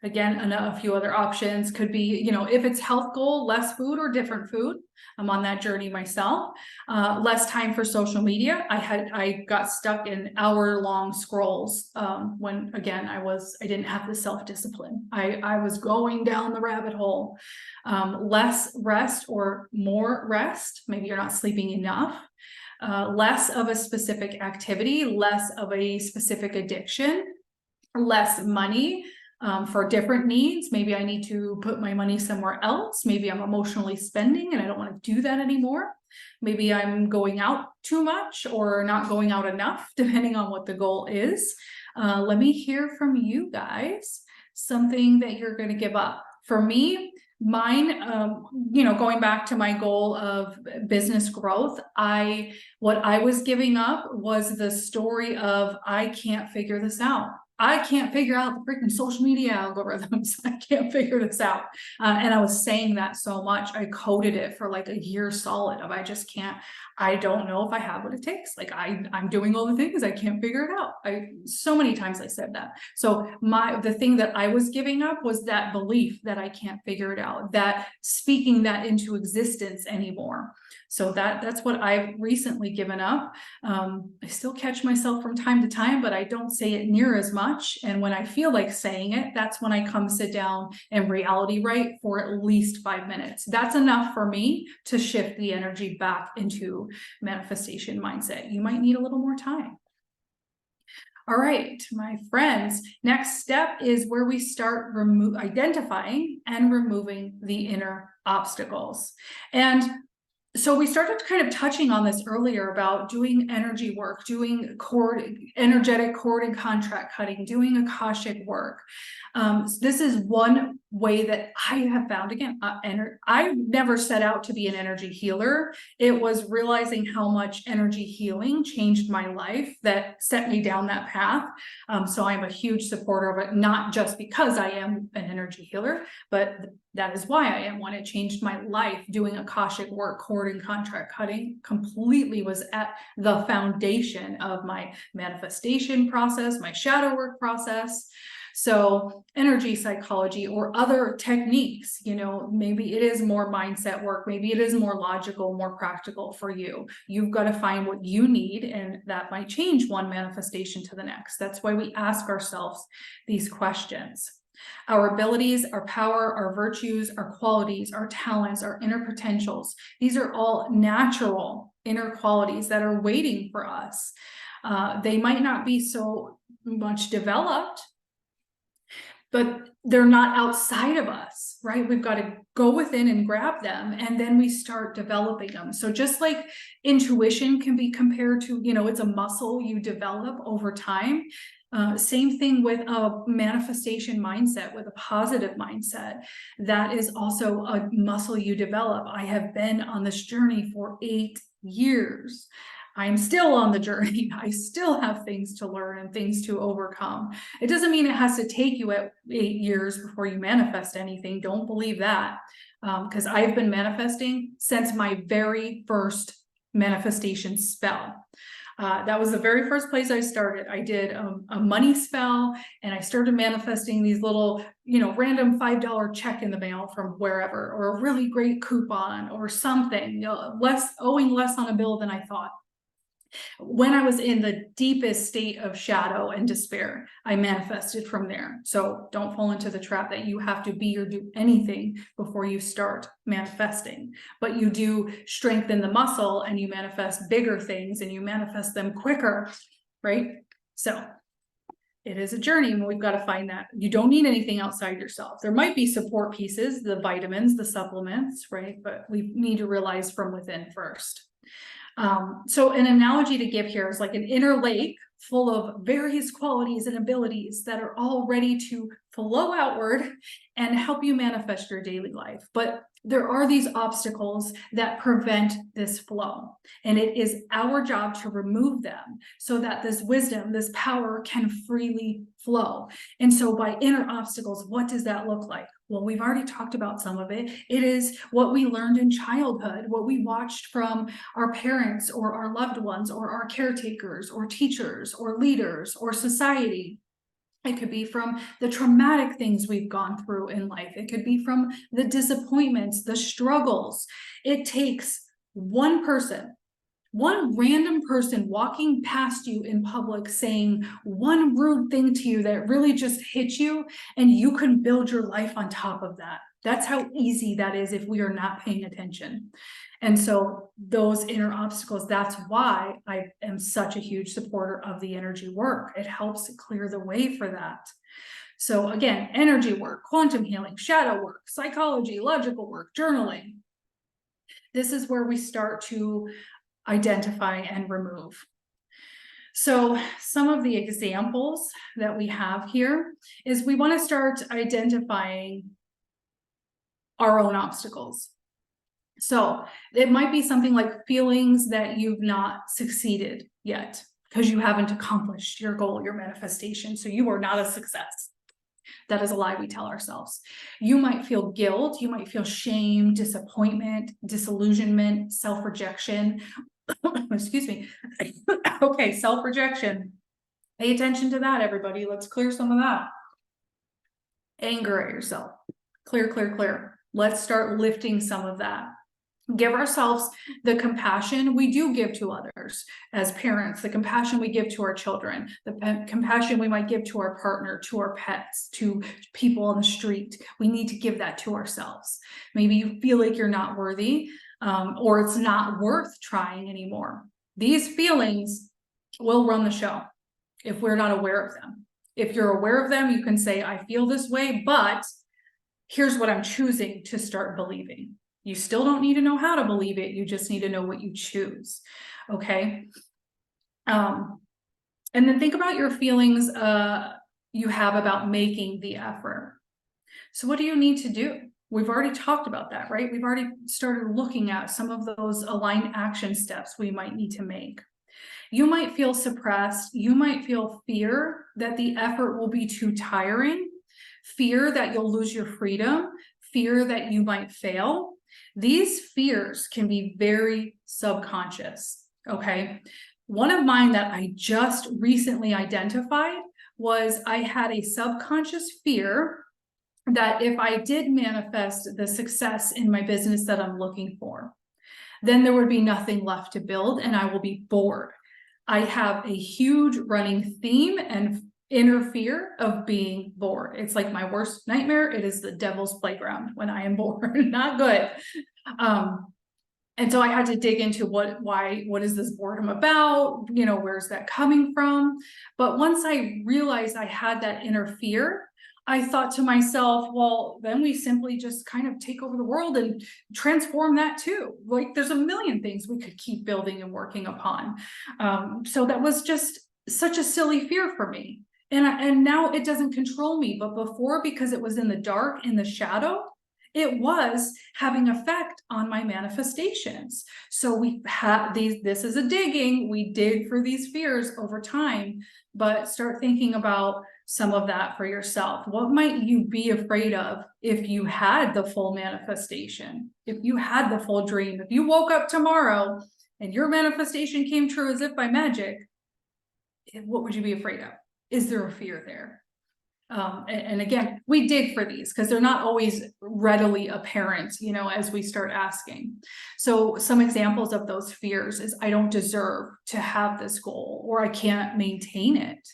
Again, a few other options could be, if it's health goal, less food or different food. I'm on that journey myself. Less time for social media. I got stuck in hour-long scrolls when, again, I didn't have the self-discipline. I was going down the rabbit hole. Less rest or more rest. Maybe you're not sleeping enough. Less of a specific activity, less of a specific addiction, less money. For different needs. Maybe I need to put my money somewhere else. Maybe I'm emotionally spending and I don't want to do that anymore. Maybe I'm going out too much or not going out enough, depending on what the goal is. Let me hear from you guys something that you're going to give up. For me, mine, going back to my goal of business growth, what I was giving up was the story of, I can't figure this out. I can't figure out the freaking social media algorithms. I can't figure this out. And I was saying that so much. I coded it for like a year solid of, I don't know if I have what it takes. Like I'm doing all the things, I can't figure it out. So many times I said that. So the thing that I was giving up was that belief that I can't figure it out, that speaking that into existence anymore. So that's what I've recently given up. I still catch myself from time to time, but I don't say it near as much. And when I feel like saying it, that's when I come sit down and reality write for at least 5 minutes. That's enough for me to shift the energy back into manifestation mindset. You might need a little more time. All right, my friends, next step is where we start identifying and removing the inner obstacles. And so we started kind of touching on this earlier about doing energy work, doing energetic cord and contract cutting, doing Akashic work. This is one way that I have found, again, I never set out to be an energy healer. It was realizing how much energy healing changed my life that set me down that path. So I'm a huge supporter of it, not just because I am an energy healer, but that is why I am one. It changed my life. Doing Akashic work, cord and contract cutting completely was at the foundation of my manifestation process, my shadow work process. So energy psychology or other techniques, maybe it is more mindset work, maybe it is more logical, more practical for you. You've got to find what you need, and that might change one manifestation to the next. That's why we ask ourselves these questions. Our abilities, our power, our virtues, our qualities, our talents, our inner potentials. These are all natural inner qualities that are waiting for us. They might not be so much developed, but they're not outside of us, right? We've got to go within and grab them, and then we start developing them. So just like intuition can be compared to, it's a muscle you develop over time. Same thing with a manifestation mindset, with a positive mindset. That is also a muscle you develop. I have been on this journey for 8 years. I'm still on the journey. I still have things to learn and things to overcome. It doesn't mean it has to take you 8 years before you manifest anything. Don't believe that. Because I've been manifesting since my very first manifestation spell. That was the very first place I started. I did a money spell, and I started manifesting these little, random $5 check in the mail from wherever, or a really great coupon or something, owing less on a bill than I thought. When I was in the deepest state of shadow and despair, I manifested from there. So don't fall into the trap that you have to be or do anything before you start manifesting. But you do strengthen the muscle, and you manifest bigger things, and you manifest them quicker, right? So it is a journey, and we've got to find that. You don't need anything outside yourself. There might be support pieces, the vitamins, the supplements, right? But we need to realize from within first. So an analogy to give here is like an inner lake full of various qualities and abilities that are all ready to flow outward and help you manifest your daily life. But there are these obstacles that prevent this flow, and it is our job to remove them so that this wisdom, this power can freely flow. And so by inner obstacles, what does that look like? Well, we've already talked about some of it. It is what we learned in childhood, what we watched from our parents or our loved ones or our caretakers or teachers or leaders or society. It could be from the traumatic things we've gone through in life. It could be from the disappointments, the struggles. It takes one person, one random person walking past you in public saying one rude thing to you that really just hit you, and you can build your life on top of that. That's how easy that is if we are not paying attention. And so those inner obstacles, that's why I am such a huge supporter of the energy work. It helps clear the way for that. So again, energy work, quantum healing, shadow work, psychology, logical work, journaling. This is where we start to identify and remove. So some of the examples that we have here is we want to start identifying our own obstacles. So it might be something like feelings that you've not succeeded yet because you haven't accomplished your goal, your manifestation. So you are not a success. That is a lie we tell ourselves. You might feel guilt, you might feel shame, disappointment, disillusionment, self-rejection. Excuse me. Okay, self-rejection. Pay attention to that, everybody. Let's clear some of that. Anger at yourself. Clear, clear, clear. Let's start lifting some of that. Give ourselves the compassion we do give to others as parents, the compassion we give to our children, the compassion we might give to our partner, to our pets, to people on the street. We need to give that to ourselves. Maybe you feel like you're not worthy, or it's not worth trying anymore. These feelings will run the show if we're not aware of them. If you're aware of them, you can say, I feel this way, but here's what I'm choosing to start believing. You still don't need to know how to believe it. You just need to know what you choose. Okay. And then think about your feelings you have about making the effort. So what do you need to do? We've already talked about that, right? We've already started looking at some of those aligned action steps we might need to make. You might feel suppressed. You might feel fear that the effort will be too tiring, fear that you'll lose your freedom, fear that you might fail. These fears can be very subconscious, okay? One of mine that I just recently identified was I had a subconscious fear that if I did manifest the success in my business that I'm looking for, then there would be nothing left to build and I will be bored. I have a huge running theme and inner fear of being bored. It's like my worst nightmare. It is the devil's playground when I am bored. Not good. And so I had to dig into what is this boredom about? You know, where's that coming from? But once I realized I had that inner fear, I thought to myself, well, then we simply just kind of take over the world and transform that too. Like there's a million things we could keep building and working upon. So that was just such a silly fear for me. And now it doesn't control me. But before, because it was in the dark, in the shadow, it was having effect on my manifestations. So we have this is a digging, we dig for these fears over time, but start thinking about some of that for yourself. What might you be afraid of if you had the full manifestation, if you had the full dream, if you woke up tomorrow and your manifestation came true as if by magic, what would you be afraid of? Is there a fear there? And again, we dig for these because they're not always readily apparent, you know, as we start asking. So some examples of those fears is I don't deserve to have this goal, or I can't maintain it.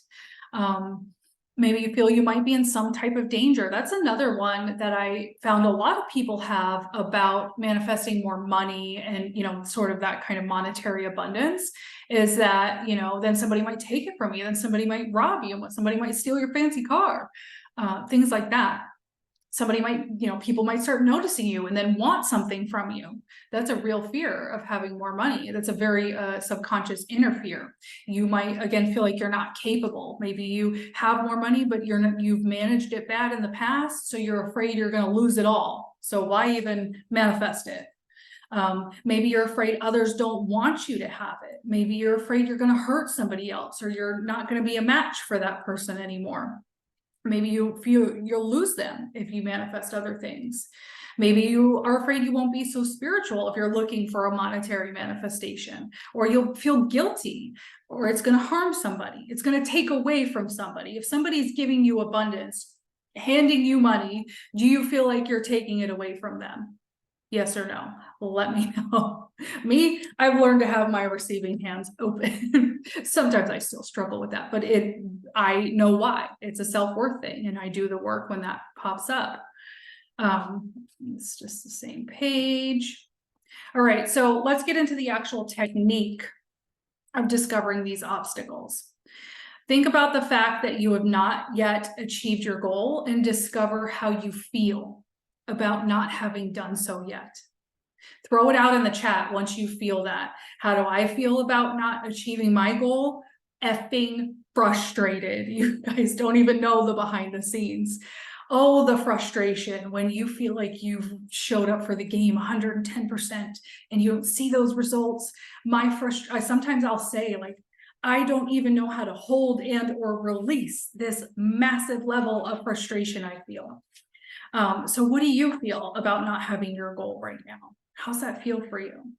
Maybe you feel you might be in some type of danger. That's another one that I found a lot of people have about manifesting more money and, you know, sort of that kind of monetary abundance, is that, you know, then somebody might take it from you, then somebody might rob you, and somebody might steal your fancy car, things like that. Somebody might, you know, people might start noticing you and then want something from you. That's a real fear of having more money. That's a very subconscious inner fear. You might, again, feel like you're not capable. Maybe you have more money, but you've managed it bad in the past, so you're afraid you're going to lose it all. So why even manifest it? Maybe you're afraid others don't want you to have it. Maybe you're afraid you're going to hurt somebody else, or you're not going to be a match for that person anymore. Maybe you feel you'll lose them if you manifest other things. Maybe you are afraid you won't be so spiritual if you're looking for a monetary manifestation, or you'll feel guilty, or it's going to harm somebody. It's going to take away from somebody. If somebody's giving you abundance, handing you money, do you feel like you're taking it away from them? Yes or no? Let me know. Me, I've learned to have my receiving hands open. Sometimes I still struggle with that, but I know why. It's a self-worth thing, and I do the work when that pops up. It's just the same page. All right, so let's get into the actual technique of discovering these obstacles. Think about the fact that you have not yet achieved your goal, and discover how you feel about not having done so yet. Throw it out in the chat once you feel that. How do I feel about not achieving my goal? Effing frustrated. You guys don't even know the behind the scenes. Oh, the frustration when you feel like you've showed up for the game 110% and you don't see those results. Sometimes I'll say, like, I don't even know how to hold and or release this massive level of frustration I feel. So what do you feel about not having your goal right now? How's that feel for you?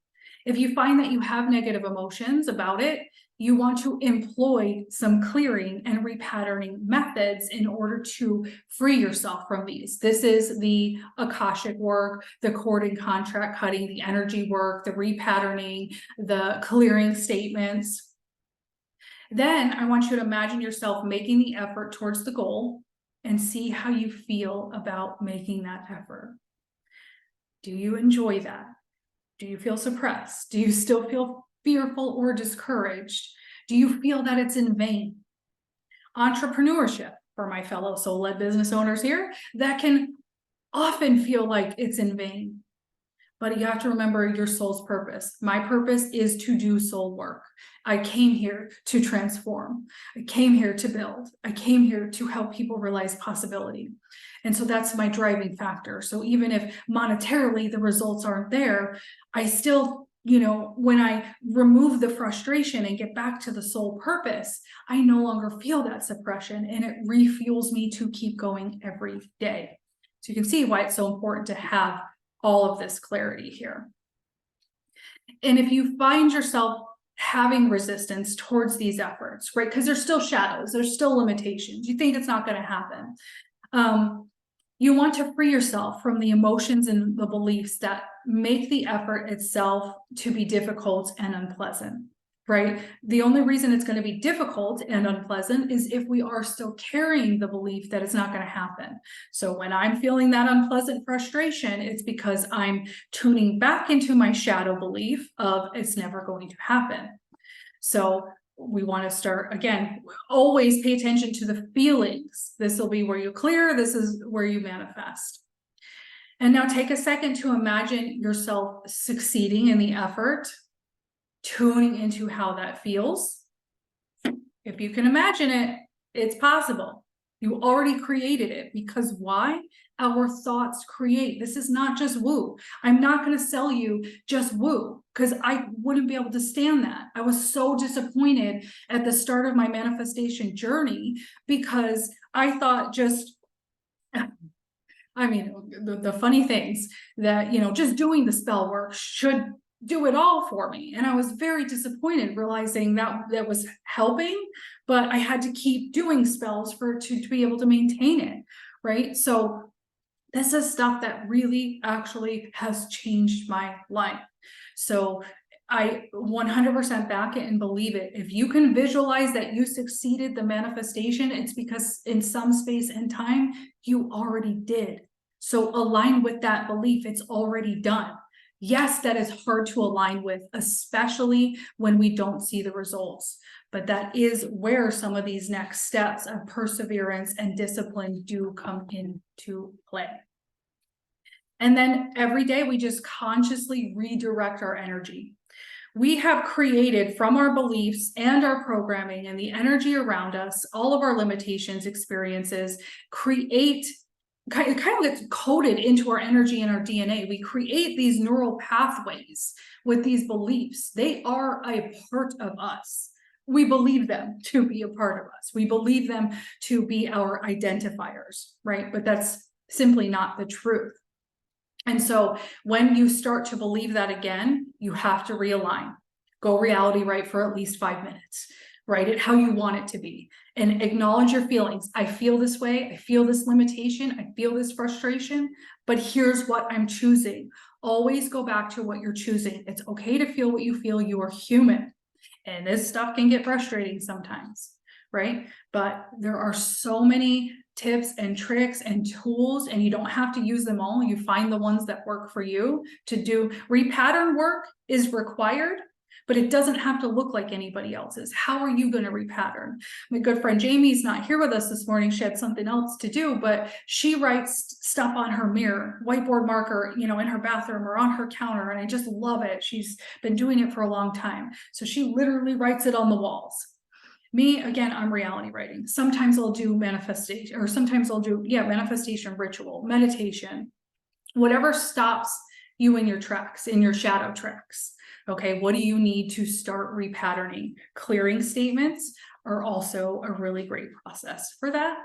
If you find that you have negative emotions about it, you want to employ some clearing and repatterning methods in order to free yourself from these. This is the Akashic work, the cord and contract cutting, the energy work, the repatterning, the clearing statements. Then I want you to imagine yourself making the effort towards the goal and see how you feel about making that effort. Do you enjoy that? Do you feel suppressed? Do you still feel fearful or discouraged? Do you feel that it's in vain? Entrepreneurship, for my fellow soul-led business owners here, that can often feel like it's in vain. But you have to remember your soul's purpose. My purpose is to do soul work. I came here to transform. I came here to build. I came here to help people realize possibility. And so that's my driving factor. So even if monetarily the results aren't there, I still, you know, when I remove the frustration and get back to the soul purpose, I no longer feel that suppression, and it refuels me to keep going every day. So you can see why it's so important to have all of this clarity here. And if you find yourself having resistance towards these efforts, right, because there's still shadows, there's still limitations, you think it's not going to happen, you want to free yourself from the emotions and the beliefs that make the effort itself to be difficult and unpleasant. right? The only reason it's going to be difficult and unpleasant is if we are still carrying the belief that it's not going to happen. So when I'm feeling that unpleasant frustration, it's because I'm tuning back into my shadow belief of it's never going to happen. So we want to start, again, always pay attention to the feelings. This will be where you clear, this is where you manifest. And now take a second to imagine yourself succeeding in the effort, tuning into how that feels. If you can imagine it, it's possible. You already created it, because why? Our thoughts create. This is not just woo. I'm not going to sell you just woo, because I wouldn't be able to stand that. I was so disappointed at the start of my manifestation journey because I thought I mean, the funny things that, just doing the spell work should do it all for me. And I was very disappointed realizing that that was helping, but I had to keep doing spells to be able to maintain it, right? So this is stuff that really actually has changed my life. So I 100% back it and believe it. If you can visualize that you succeeded the manifestation, it's because in some space and time, you already did. So align with that belief. It's already done. Yes, that is hard to align with, especially when we don't see the results. But that is where some of these next steps of perseverance and discipline do come into play. And then every day we just consciously redirect our energy. We have created from our beliefs and our programming and the energy around us, all of our limitations, experiences, kind of gets coded into our energy and our DNA. We create these neural pathways with these beliefs. They are a part of us. We believe them to be a part of us. We believe them to be our identifiers, right? But that's simply not the truth. And so when you start to believe that again, you have to realign. Go reality right for at least 5 minutes. Write it how you want it to be and acknowledge your feelings. I feel this way. I feel this limitation. I feel this frustration, but here's what I'm choosing. Always go back to what you're choosing. It's okay to feel what you feel. You are human. And this stuff can get frustrating sometimes, right? But there are so many tips and tricks and tools, and you don't have to use them all. You find the ones that work for you to do. Repattern work is required, but it doesn't have to look like anybody else's. How are you going to repattern? My good friend Jamie's not here with us this morning. She had something else to do, but she writes stuff on her mirror, whiteboard marker, in her bathroom or on her counter. And I just love it. She's been doing it for a long time. So she literally writes it on the walls. Me, again, I'm reality writing. Sometimes I'll do manifestation, or sometimes I'll do, manifestation ritual, meditation, whatever stops you in your tracks, in your shadow tracks. Okay, what do you need to start repatterning? Clearing statements are also a really great process for that.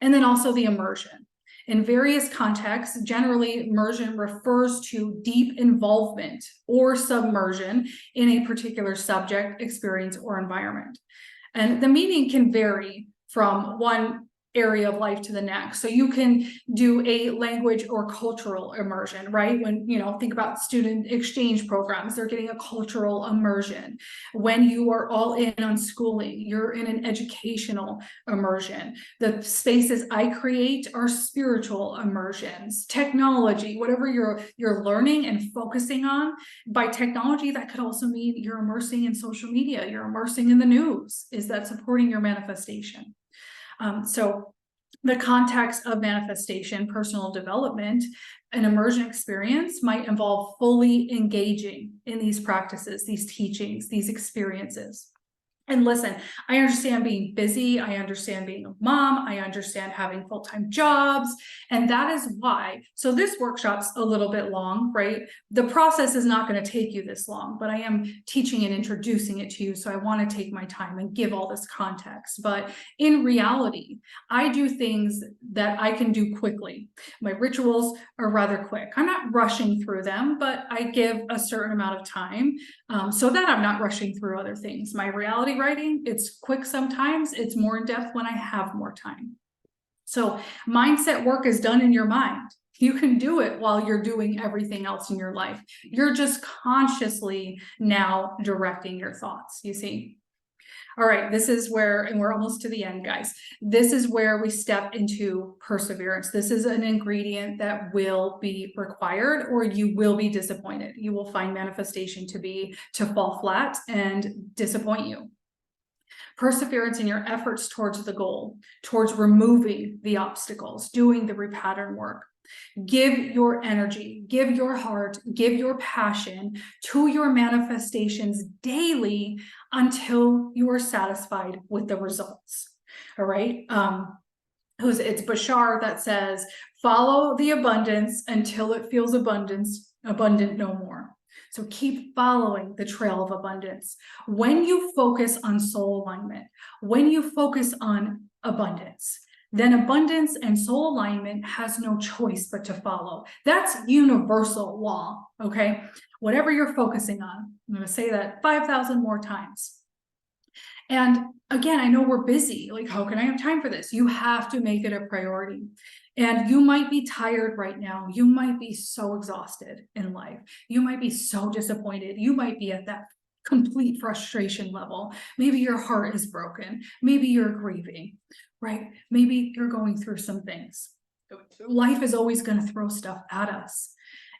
And then also the immersion. In various contexts, generally immersion refers to deep involvement or submersion in a particular subject, experience, or environment. And the meaning can vary from one area of life to the next. So you can do a language or cultural immersion, right? When, think about student exchange programs, they're getting a cultural immersion. When you are all in on schooling, you're in an educational immersion. The spaces I create are spiritual immersions, technology, whatever you're learning and focusing on. By technology, that could also mean you're immersing in social media, you're immersing in the news. Is that supporting your manifestation? So the context of manifestation, personal development, an immersion experience might involve fully engaging in these practices, these teachings, these experiences. And listen, I understand being busy. I understand being a mom. I understand having full-time jobs. And that is why. So this workshop's a little bit long, right? The process is not going to take you this long, but I am teaching and introducing it to you. So I want to take my time and give all this context. But in reality, I do things that I can do quickly. My rituals are rather quick. I'm not rushing through them, but I give a certain amount of time so that I'm not rushing through other things. My reality writing, it's quick sometimes, it's more in depth when I have more time. So mindset work is done in your mind. You can do it while you're doing everything else in your life. You're just consciously now directing your thoughts, you see? All right, this is where, and we're almost to the end, guys. This is where we step into perseverance. This is an ingredient that will be required, or you will be disappointed. You will find manifestation to fall flat and disappoint you. Perseverance in your efforts towards the goal, towards removing the obstacles, doing the repattern work. Give your energy, give your heart, give your passion to your manifestations daily until you are satisfied with the results. All right. It's Bashar that says, follow the abundance until it feels abundant no more. So keep following the trail of abundance. When you focus on soul alignment, when you focus on abundance, then abundance and soul alignment has no choice but to follow. That's universal law, okay? Whatever you're focusing on, I'm going to say that 5,000 more times. And again, I know we're busy. Like, how can I have time for this? You have to make it a priority. And you might be tired right now. You might be so exhausted in life. You might be so disappointed. You might be at that complete frustration level. Maybe your heart is broken. Maybe you're grieving, right? Maybe you're going through some things. Life is always going to throw stuff at us.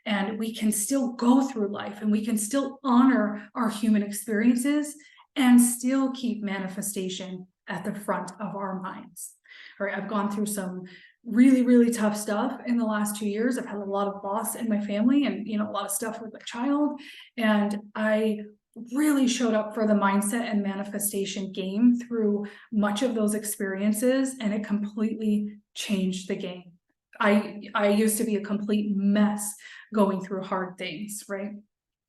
And we can still go through life, and we can still honor our human experiences and still keep manifestation at the front of our minds. All right, I've gone through some really, really tough stuff in the last 2 years. I've had a lot of loss in my family, and a lot of stuff with my child. And I really showed up for the mindset and manifestation game through much of those experiences, and it completely changed the game. I used to be a complete mess going through hard things, right?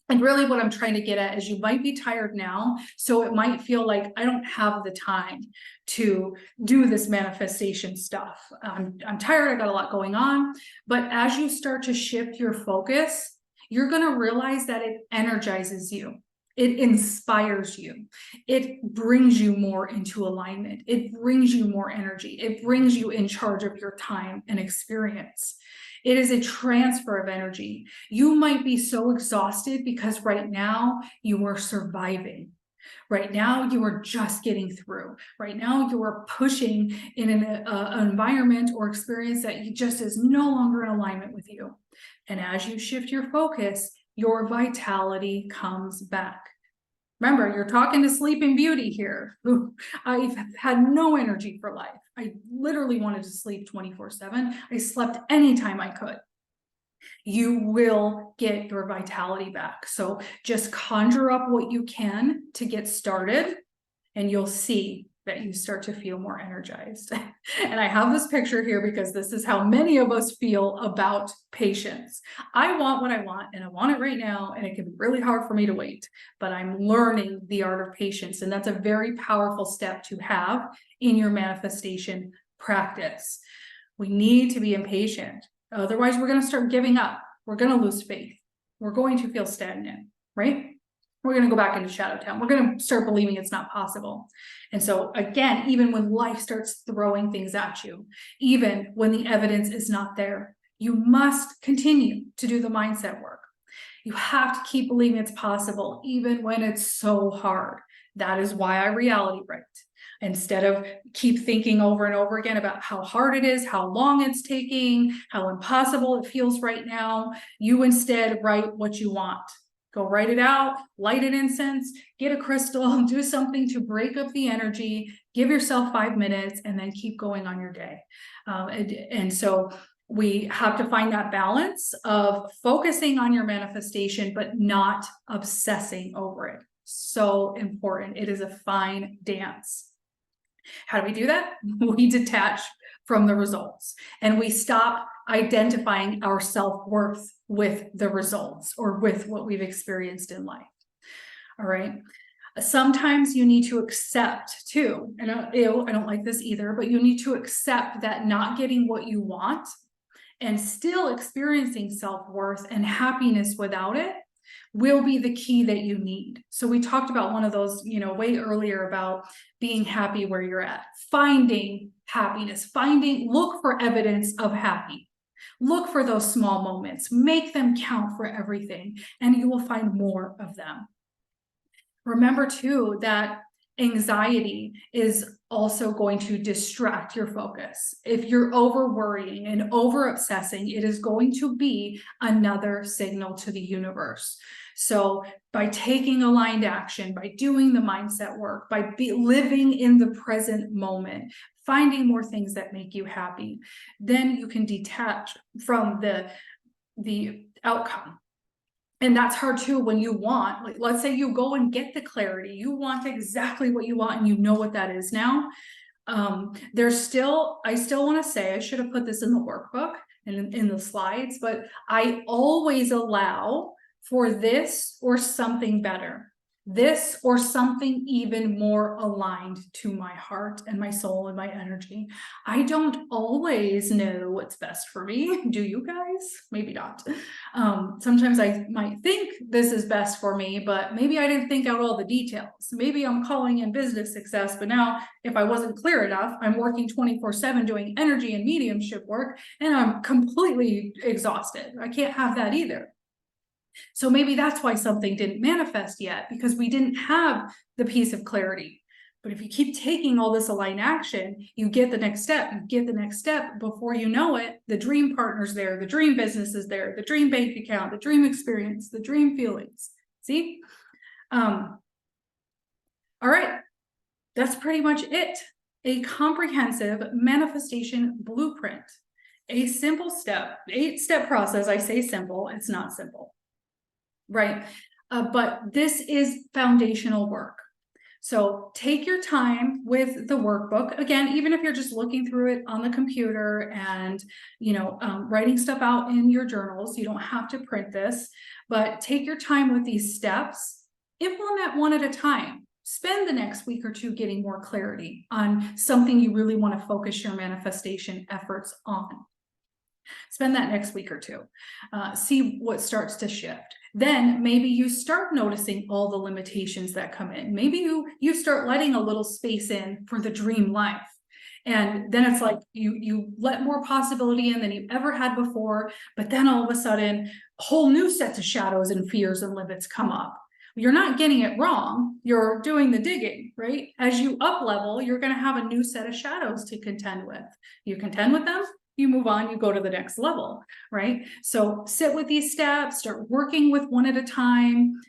And really what I'm trying to get at is you might be tired now, so it might feel like I don't have the time to do this manifestation stuff. I'm tired, I got a lot going on, but as you start to shift your focus, you're going to realize that it energizes you. It inspires you. It brings you more into alignment. It brings you more energy. It brings you in charge of your time and experience. It is a transfer of energy. You might be so exhausted because right now you are surviving. Right now you are just getting through. Right now you are pushing in an environment or experience that just is no longer in alignment with you. And as you shift your focus, your vitality comes back. Remember, you're talking to Sleeping Beauty here. I've had no energy for life. I literally wanted to sleep 24/7. I slept anytime I could. You will get your vitality back. So just conjure up what you can to get started, and you'll see that you start to feel more energized. And I have this picture here because this is how many of us feel about patience. I want what I want, and I want it right now, and it can be really hard for me to wait, but I'm learning the art of patience, and that's a very powerful step to have in your manifestation practice. We need to be impatient. Otherwise, we're going to start giving up. We're going to lose faith. We're going to feel stagnant, right? We're going to go back into shadow town. We're going to start believing it's not possible. And so again, even when life starts throwing things at you, even when the evidence is not there, you must continue to do the mindset work. You have to keep believing it's possible, even when it's so hard. That is why I reality write. Instead of keep thinking over and over again about how hard it is, how long it's taking, how impossible it feels right now, you instead write what you want. Go write it out, light an incense, get a crystal, do something to break up the energy, give yourself 5 minutes, and then keep going on your day. And so we have to find that balance of focusing on your manifestation, but not obsessing over it. So important. It is a fine dance. How do we do that? We detach from the results, and we stop identifying our self-worth with the results or with what we've experienced in life. All right. Sometimes you need to accept too, and I don't like this either, but you need to accept that not getting what you want and still experiencing self-worth and happiness without it will be the key that you need. So we talked about one of those, way earlier about being happy where you're at, finding happiness, look for evidence of happy. Look for those small moments, make them count for everything, and you will find more of them. Remember too that anxiety is also going to distract your focus. If you're over worrying and over obsessing, it is going to be another signal to the universe. So by taking aligned action, by doing the mindset work, by living in the present moment, finding more things that make you happy, then you can detach from the outcome. And that's hard too when you want, like, let's say you go and get the clarity, you want exactly what you want and you know what that is now. I still want to say, I should have put this in the workbook and in the slides, but I always allow for this or something better, this or something even more aligned to my heart and my soul and my energy. I don't always know what's best for me. Do you guys? Maybe not. Sometimes I might think this is best for me, but maybe I didn't think out all the details. Maybe I'm calling in business success, but now if I wasn't clear enough, I'm working 24/7 doing energy and mediumship work, and I'm completely exhausted. I can't have that either. So maybe that's why something didn't manifest yet, because we didn't have the piece of clarity. But if you keep taking all this aligned action, you get the next step, you get the next step. Before you know it, the dream partner's there, the dream business is there, the dream bank account, the dream experience, the dream feelings. See? All right, that's pretty much it. A comprehensive manifestation blueprint. A simple step, 8-step process. I say simple, it's not simple. Right. But this is foundational work. So take your time with the workbook. Again, even if you're just looking through it on the computer and, writing stuff out in your journals, you don't have to print this, but take your time with these steps, implement one at a time. Spend the next week or two getting more clarity on something you really want to focus your manifestation efforts on. Spend that next week or two. See what starts to shift. Then maybe you start noticing all the limitations that come in. Maybe you start letting a little space in for the dream life. And then it's like you let more possibility in than you ever had before, but then all of a sudden, whole new sets of shadows and fears and limits come up. You're not getting it wrong. You're doing the digging, right? As you up level, you're going to have a new set of shadows to contend with. You contend with them, you move on, you go to the next level, right? So sit with these steps, start working with one at a time.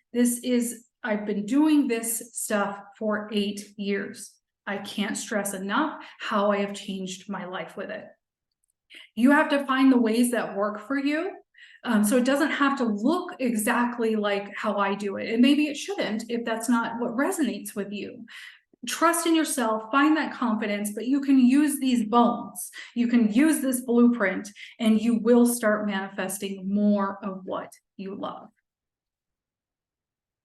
I've been doing this stuff for 8 years. I can't stress enough how I have changed my life with it. You have to find the ways that work for you. So it doesn't have to look exactly like how I do it. And maybe it shouldn't if that's not what resonates with you. Trust in yourself, find that confidence, but you can use these bones. You can use this blueprint and you will start manifesting more of what you love.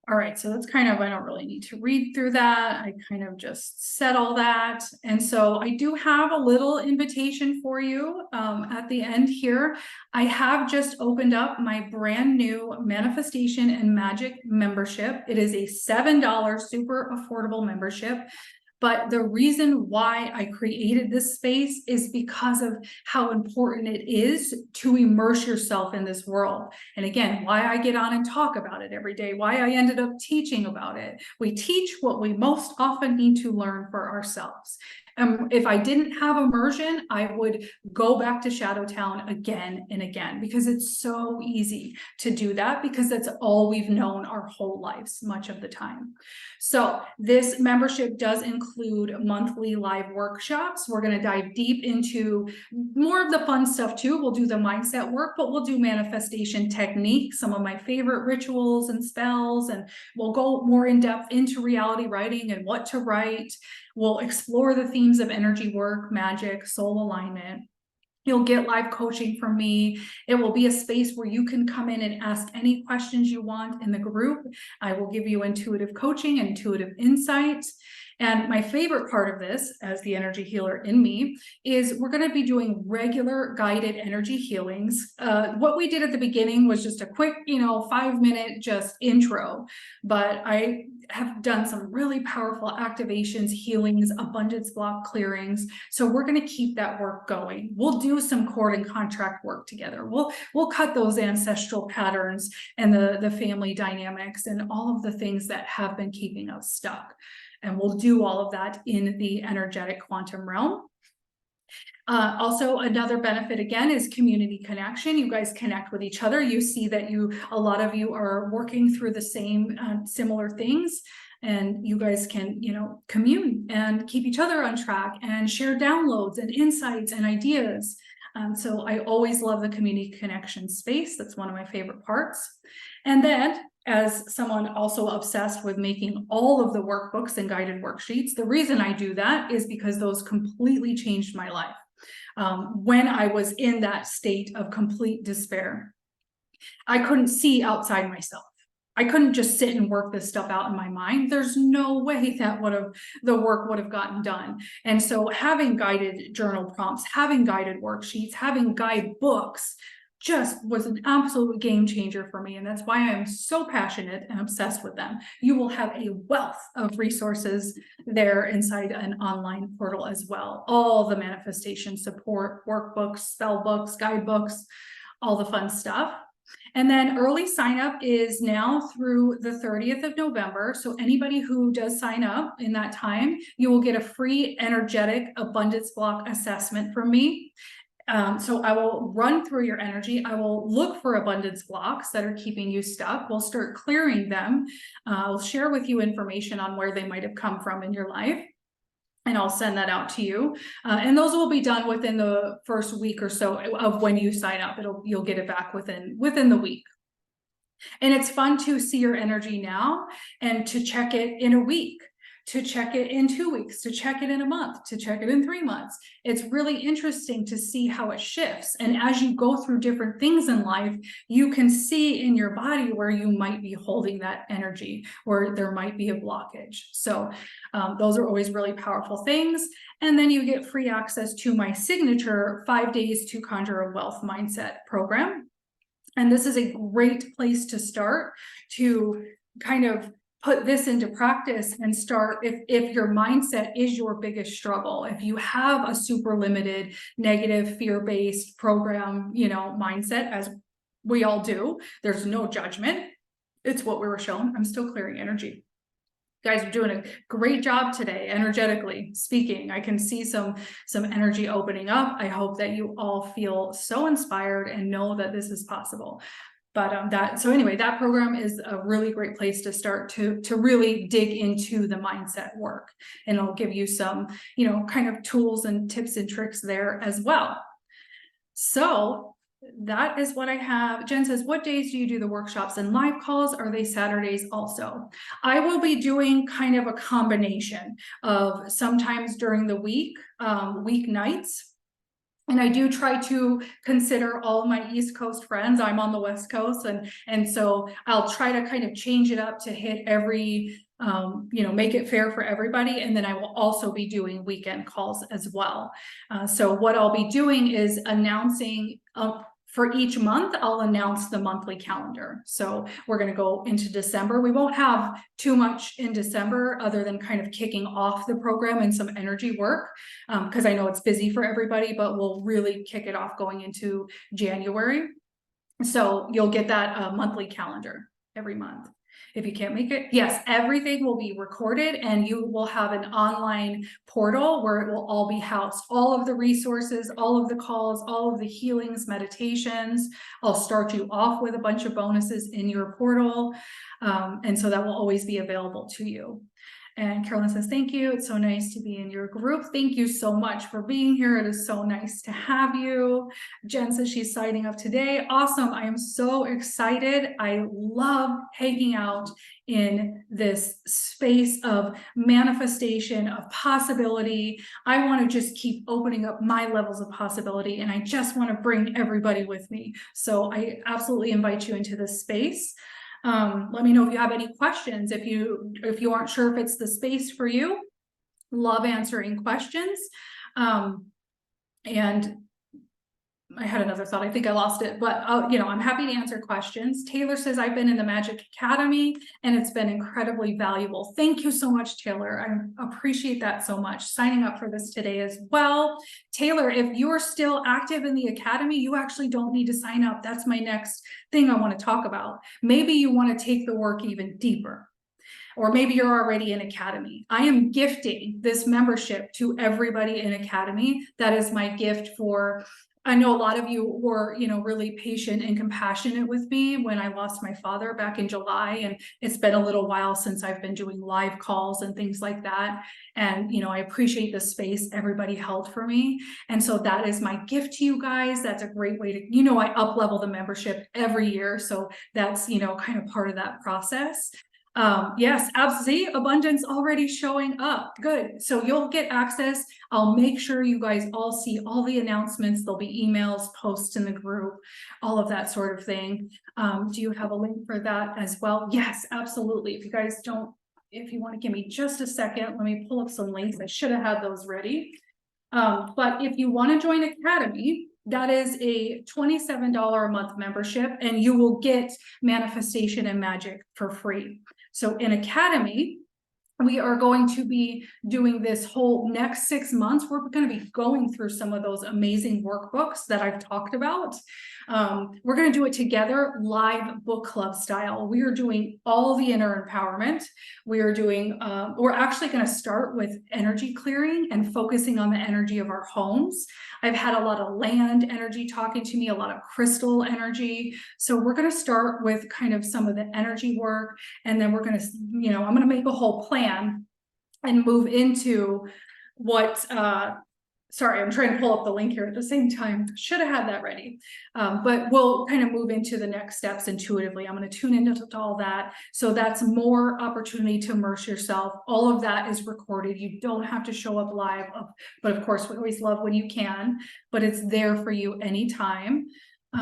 All right, so that's kind of, I don't really need to read through that. I kind of just said all that. And so I do have a little invitation for you at the end here. I have just opened up my brand new Manifestation and Magic membership. It is a $7 super affordable membership. But the reason why I created this space is because of how important it is to immerse yourself in this world. And again, why I get on and talk about it every day, why I ended up teaching about it. We teach what we most often need to learn for ourselves. If I didn't have immersion, I would go back to Shadowtown again and again, because it's so easy to do that, because that's all we've known our whole lives, much of the time. So this membership does include monthly live workshops. We're going to dive deep into more of the fun stuff too. We'll do the mindset work, but we'll do manifestation techniques, some of my favorite rituals and spells, and we'll go more in depth into reality writing and what to write. We'll explore the themes of energy work, magic, soul alignment. You'll get live coaching from me. It will be a space where you can come in and ask any questions you want in the group. I will give you intuitive coaching and intuitive insights. And my favorite part of this, as the energy healer in me, is we're going to be doing regular guided energy healings. What we did at the beginning was just a quick, 5-minute just intro, but I have done some really powerful activations, healings, abundance block clearings. So we're going to keep that work going. We'll do some cord and contract work together. We'll cut those ancestral patterns and the family dynamics and all of the things that have been keeping us stuck. And we'll do all of that in the energetic quantum realm. Also, another benefit again is community connection. You guys connect with each other. You see that a lot of you are working through the same similar things, and you guys can, commune and keep each other on track and share downloads and insights and ideas. So I always love the community connection space. That's one of my favorite parts. And then, as someone also obsessed with making all of the workbooks and guided worksheets, the reason I do that is because those completely changed my life. When I was in that state of complete despair, I couldn't see outside myself. I couldn't just sit and work this stuff out in my mind. There's no way that the work would have gotten done. And so having guided journal prompts, having guided worksheets, having guide books just was an absolute game changer for me. And that's why I'm so passionate and obsessed with them. You will have a wealth of resources there inside an online portal as well. All the manifestation support, workbooks, spell books, guidebooks, all the fun stuff. And then early sign up is now through the 30th of November. So anybody who does sign up in that time, you will get a free energetic abundance block assessment from me. So I will run through your energy. I will look for abundance blocks that are keeping you stuck. We'll start clearing them. I'll share with you information on where they might have come from in your life, and I'll send that out to you. And those will be done within the first week or so of when you sign up. You'll get it back within the week. And it's fun to see your energy now and to check it in a week, to check it in 2 weeks, to check it in a month, to check it in 3 months. It's really interesting to see how it shifts. And as you go through different things in life, you can see in your body where you might be holding that energy, or there might be a blockage. So those are always really powerful things. And then you get free access to my signature 5 days to conjure a wealth mindset program. And this is a great place to start to kind of put this into practice and start. If your mindset is your biggest struggle, if you have a super limited, negative, fear-based program, mindset, as we all do, there's no judgment. It's what we were shown. I'm still clearing energy. You guys are doing a great job today, energetically speaking. I can see some energy opening up. I hope that you all feel so inspired and know that this is possible. But that program is a really great place to start to really dig into the mindset work. And I'll give you some, kind of tools and tips and tricks there as well. So that is what I have. Jen says, what days do you do the workshops and live calls? Are they Saturdays also? I will be doing kind of a combination of sometimes during the week, weeknights. And I do try to consider all of my East Coast friends. I'm on the West Coast. And so I'll try to kind of change it up to hit every, make it fair for everybody. And then I will also be doing weekend calls as well. So what I'll be doing is announcing, for each month, I'll announce the monthly calendar. So we're going to go into December. We won't have too much in December other than kind of kicking off the program and some energy work, because I know it's busy for everybody, but we'll really kick it off going into January. So you'll get that monthly calendar every month. If you can't make it, yes, everything will be recorded, and you will have an online portal where it will all be housed. All of the resources, all of the calls, all of the healings, meditations. I'll start you off with a bunch of bonuses in your portal. And so that will always be available to you. And Carolyn says, thank you. It's so nice to be in your group. Thank you so much for being here. It is so nice to have you. Jen says she's signing up today. Awesome. I am so excited. I love hanging out in this space of manifestation, of possibility. I want to just keep opening up my levels of possibility, and I just want to bring everybody with me. So I absolutely invite you into this space. Let me know if you have any questions. If you aren't sure if it's the space for you, Love answering questions. And I had another thought. I think I lost it, but I'm happy to answer questions. Taylor says, I've been in the Magic Academy and it's been incredibly valuable. Thank you so much, Taylor. I appreciate that so much. Signing up for this today as well. Taylor, if you are still active in the Academy, you actually don't need to sign up. That's my next thing I want to talk about. Maybe you want to take the work even deeper. Or maybe you're already in Academy. I am gifting this membership to everybody in Academy. That is my gift for, I know a lot of you were, really patient and compassionate with me when I lost my father back in July. And it's been a little while since I've been doing live calls and things like that. And, I appreciate the space everybody held for me. And so that is my gift to you guys. That's a great way to, I up level the membership every year. So that's, kind of part of that process. Yes, absolutely. Abundance already showing up. Good. So you'll get access. I'll make sure you guys all see all the announcements. There'll be emails, posts in the group, all of that sort of thing. Do you have a link for that as well? Yes, absolutely. If you want to give me just a second, let me pull up some links. I should have had those ready. But if you want to join Academy, that is a $27 a month membership, and you will get Manifestation and Magic for free. So in Academy, we are going to be doing this whole next 6 months. We're going to be going through some of those amazing workbooks that I've talked about. We're going to do it together, live book club style. We are doing all the inner empowerment. We're actually going to start with energy clearing and focusing on the energy of our homes. I've had a lot of land energy talking to me, a lot of crystal energy. So we're going to start with kind of some of the energy work. And then we're going to, I'm going to make a whole plan and move into what, sorry, I'm trying to pull up the link here at the same time. Should have had that ready. But we'll kind of move into the next steps intuitively. I'm going to tune into all that. So that's more opportunity to immerse yourself. All of that is recorded. You don't have to show up live, but of course, we always love when you can, but it's there for you anytime.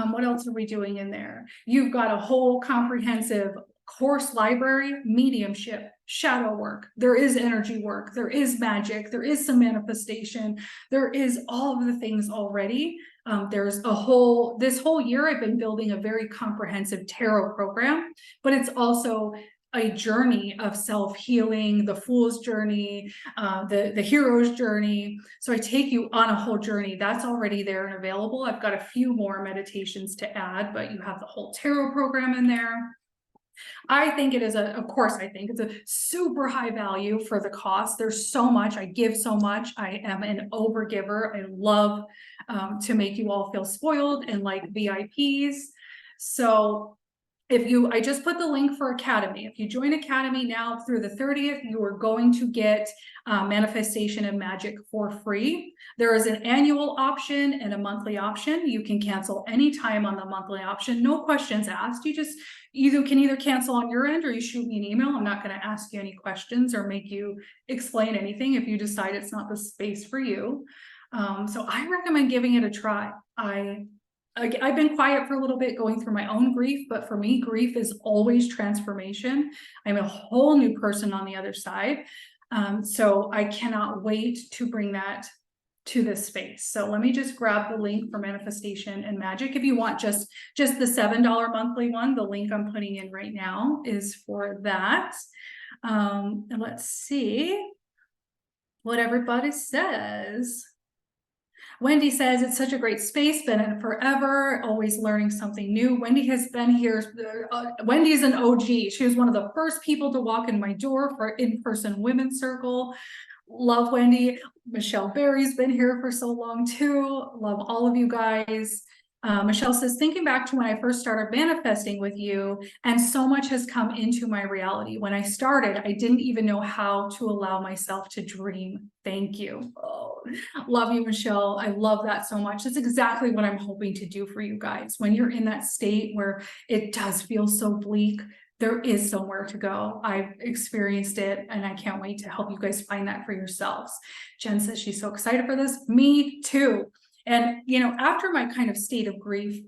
What else are we doing in there? You've got a whole comprehensive course library, mediumship, shadow work. There is energy work. There is magic. There is some manifestation. There is all of the things already. There's this whole year I've been building a very comprehensive tarot program, but it's also a journey of self-healing, the fool's journey, the hero's journey. So I take you on a whole journey. That's already there and available. I've got a few more meditations to add, but you have the whole tarot program in there. I think it's a super high value for the cost. There's so much. I give so much. I am an overgiver. I love to make you all feel spoiled and like VIPs. So I just put the link for Academy. If you join Academy now through the 30th, you are going to get Manifestation and Magic for free. There is an annual option and a monthly option. You can cancel anytime on the monthly option. No questions asked. You can either cancel on your end or you shoot me an email. I'm not going to ask you any questions or make you explain anything if you decide it's not the space for you. So I recommend giving it a try. I've been quiet for a little bit going through my own grief, but for me, grief is always transformation. I'm a whole new person on the other side. So I cannot wait to bring that to this space. So let me just grab the link for Manifestation and Magic. If you want just the $7 monthly one, the link I'm putting in right now is for that. And let's see what everybody says. Wendy says, it's such a great space, been in it forever, always learning something new. Wendy has been here. Wendy's an OG. She was one of the first people to walk in my door for in-person women's circle. Love Wendy. Michelle Berry's been here for so long too. Love all of you guys. Michelle says, thinking back to when I first started manifesting with you, and so much has come into my reality. When I started, I didn't even know how to allow myself to dream. Thank you. Oh, love you, Michelle. I love that so much. That's exactly what I'm hoping to do for you guys. When you're in that state where it does feel so bleak, there is somewhere to go. I've experienced it and I can't wait to help you guys find that for yourselves. Jen says she's so excited for this. Me too. And, after my kind of state of grief,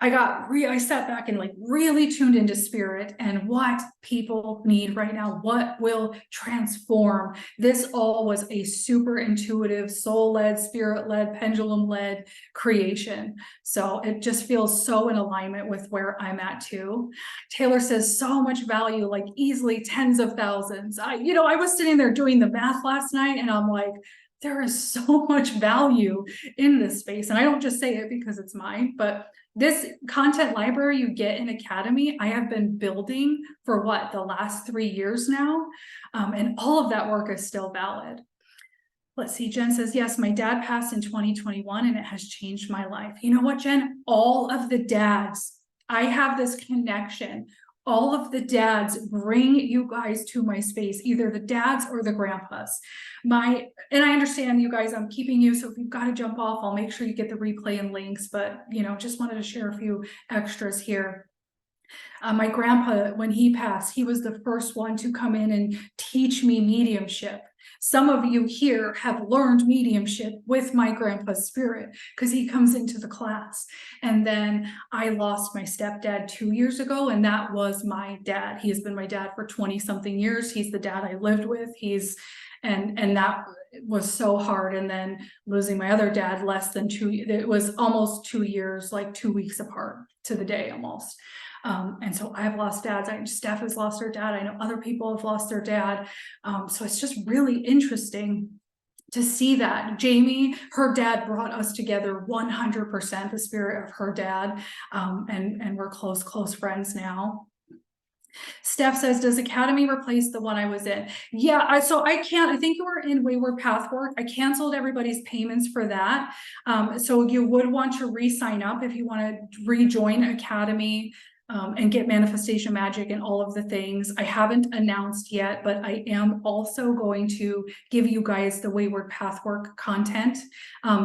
I sat back and like really tuned into spirit and what people need right now, what will transform. This all was a super intuitive, soul-led, spirit-led, pendulum-led creation. So it just feels so in alignment with where I'm at too. Taylor says so much value, like easily tens of thousands. I was sitting there doing the math last night and I'm like, there is so much value in this space. And I don't just say it because it's mine, but this content library you get in Academy, I have been building for the last 3 years now. And all of that work is still valid. Let's see, Jen says, yes, my dad passed in 2021 and it has changed my life. You know what, Jen? All of the dads, I have this connection. All of the dads bring you guys to my space, either the dads or the grandpas. And I understand you guys, I'm keeping you, so if you've got to jump off, I'll make sure you get the replay and links, but just wanted to share a few extras here. My grandpa, when he passed, he was the first one to come in and teach me mediumship. Some of you here have learned mediumship with my grandpa's spirit because he comes into the class. And then I lost my stepdad 2 years ago, and that was my dad. He has been my dad for 20 something years. He's the dad I lived with. And that was so hard. And then losing my other dad it was almost 2 years, like 2 weeks apart to the day almost. And so I've lost dads. Steph has lost her dad. I know other people have lost their dad. So it's just really interesting to see that. Jamie, her dad brought us together 100%, the spirit of her dad. And we're close friends now. Steph says, does Academy replace the one I was in? Yeah, I think you were in Wayward Pathwork. I canceled everybody's payments for that. So you would want to re-sign up if you want to rejoin Academy. And get Manifestation Magic and all of the things. I haven't announced yet, but I am also going to give you guys the Wayward Pathwork content.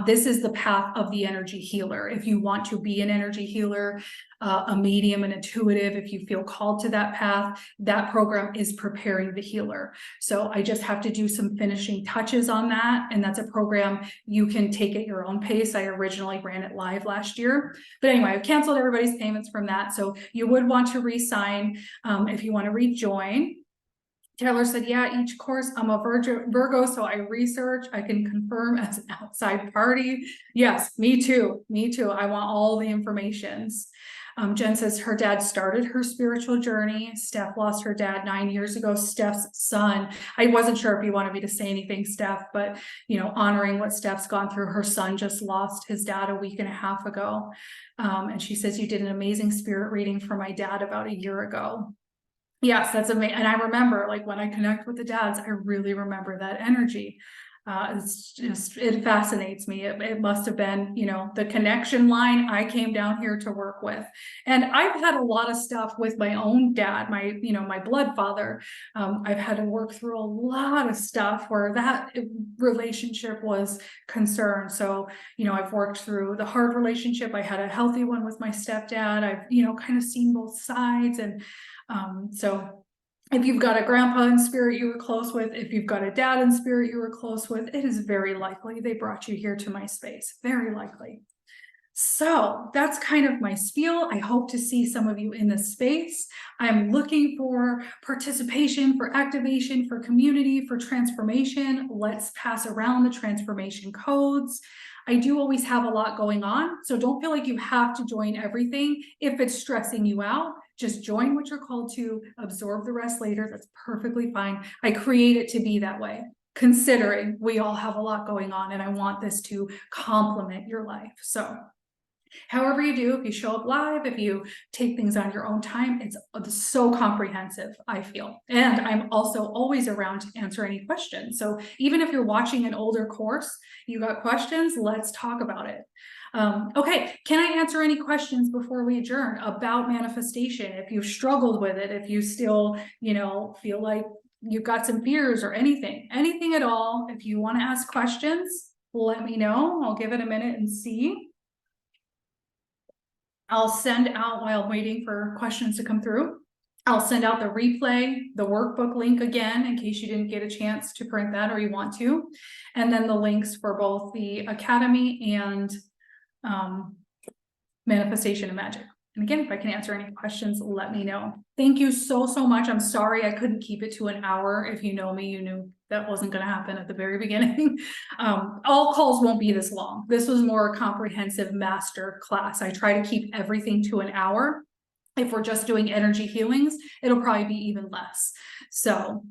This is the path of the energy healer. If you want to be an energy healer, a medium, an intuitive, if you feel called to that path, that program is preparing the healer. So I just have to do some finishing touches on that. And that's a program you can take at your own pace. I originally ran it live last year, but anyway, I've canceled everybody's payments from that. So you would want to re-sign if you want to rejoin. Taylor said, yeah, each course, I'm a Virgo, so I research, I can confirm as an outside party. Yes, me too. I want all the informations. Jen says her dad started her spiritual journey. Steph lost her dad 9 years ago. Steph's son. I wasn't sure if you wanted me to say anything, Steph, but honoring what Steph's gone through. Her son just lost his dad a week and a half ago. And she says, you did an amazing spirit reading for my dad about a year ago. Yes, that's amazing. And I remember, like, when I connect with the dads, I really remember that energy. It fascinates me. It must have been, the connection line I came down here to work with. And I've had a lot of stuff with my own dad, my blood father. I've had to work through a lot of stuff where that relationship was concerned. So, I've worked through the hard relationship. I had a healthy one with my stepdad. I've, kind of seen both sides. And so if you've got a grandpa in spirit you were close with, if you've got a dad in spirit you were close with, it is very likely they brought you here to my space. Very likely. So that's kind of my spiel. I hope to see some of you in this space. I'm looking for participation, for activation, for community, for transformation. Let's pass around the transformation codes. I do always have a lot going on, so don't feel like you have to join everything. If it's stressing you out, just join what you're called to, absorb the rest later. That's perfectly fine. I create it to be that way, considering we all have a lot going on and I want this to complement your life. So however you do, if you show up live, if you take things on your own time, it's so comprehensive, I feel. And I'm also always around to answer any questions. So even if you're watching an older course, you got questions, let's talk about it. Okay, can I answer any questions before we adjourn about manifestation? If you've struggled with it, if you still, feel like you've got some fears or anything at all, if you want to ask questions, let me know. I'll give it a minute and see. I'll send out, while I'm waiting for questions to come through, I'll send out the replay, the workbook link again, in case you didn't get a chance to print that or you want to. And then the links for both the Academy and manifestation and magic. And again, if I can answer any questions, let me know. Thank you so, so much. I'm sorry I couldn't keep it to an hour. If you know me, you knew that wasn't going to happen at the very beginning. All calls won't be this long. This was more a comprehensive master class. I try to keep everything to an hour. If we're just doing energy healings, it'll probably be even less. So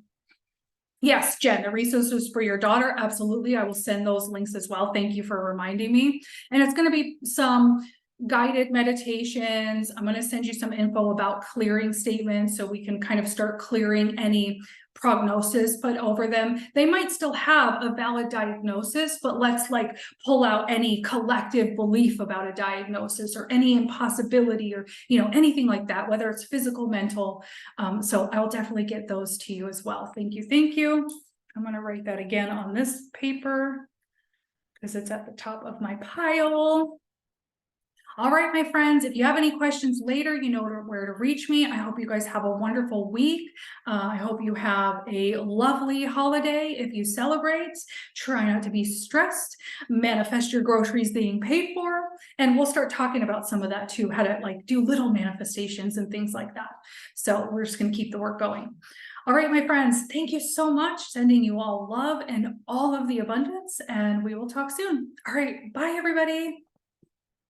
yes, Jen, the resources for your daughter, absolutely. I will send those links as well. Thank you for reminding me. And it's going to be some guided meditations. I'm going to send you some info about clearing statements so we can kind of start clearing any prognosis put over them. They might still have a valid diagnosis, but let's like pull out any collective belief about a diagnosis or any impossibility or, you know, anything like that, whether it's physical, mental. So I'll definitely get those to you as well. Thank you. Thank you. I'm going to write that again on this paper because it's at the top of my pile. All right, my friends, if you have any questions later, you know where to reach me. I hope you guys have a wonderful week. I hope you have a lovely holiday. If you celebrate, try not to be stressed, manifest your groceries being paid for, and we'll start talking about some of that too, how to like do little manifestations and things like that. So we're just going to keep the work going. All right, my friends, thank you so much. Sending you all love and all of the abundance, and we will talk soon. All right, bye, everybody.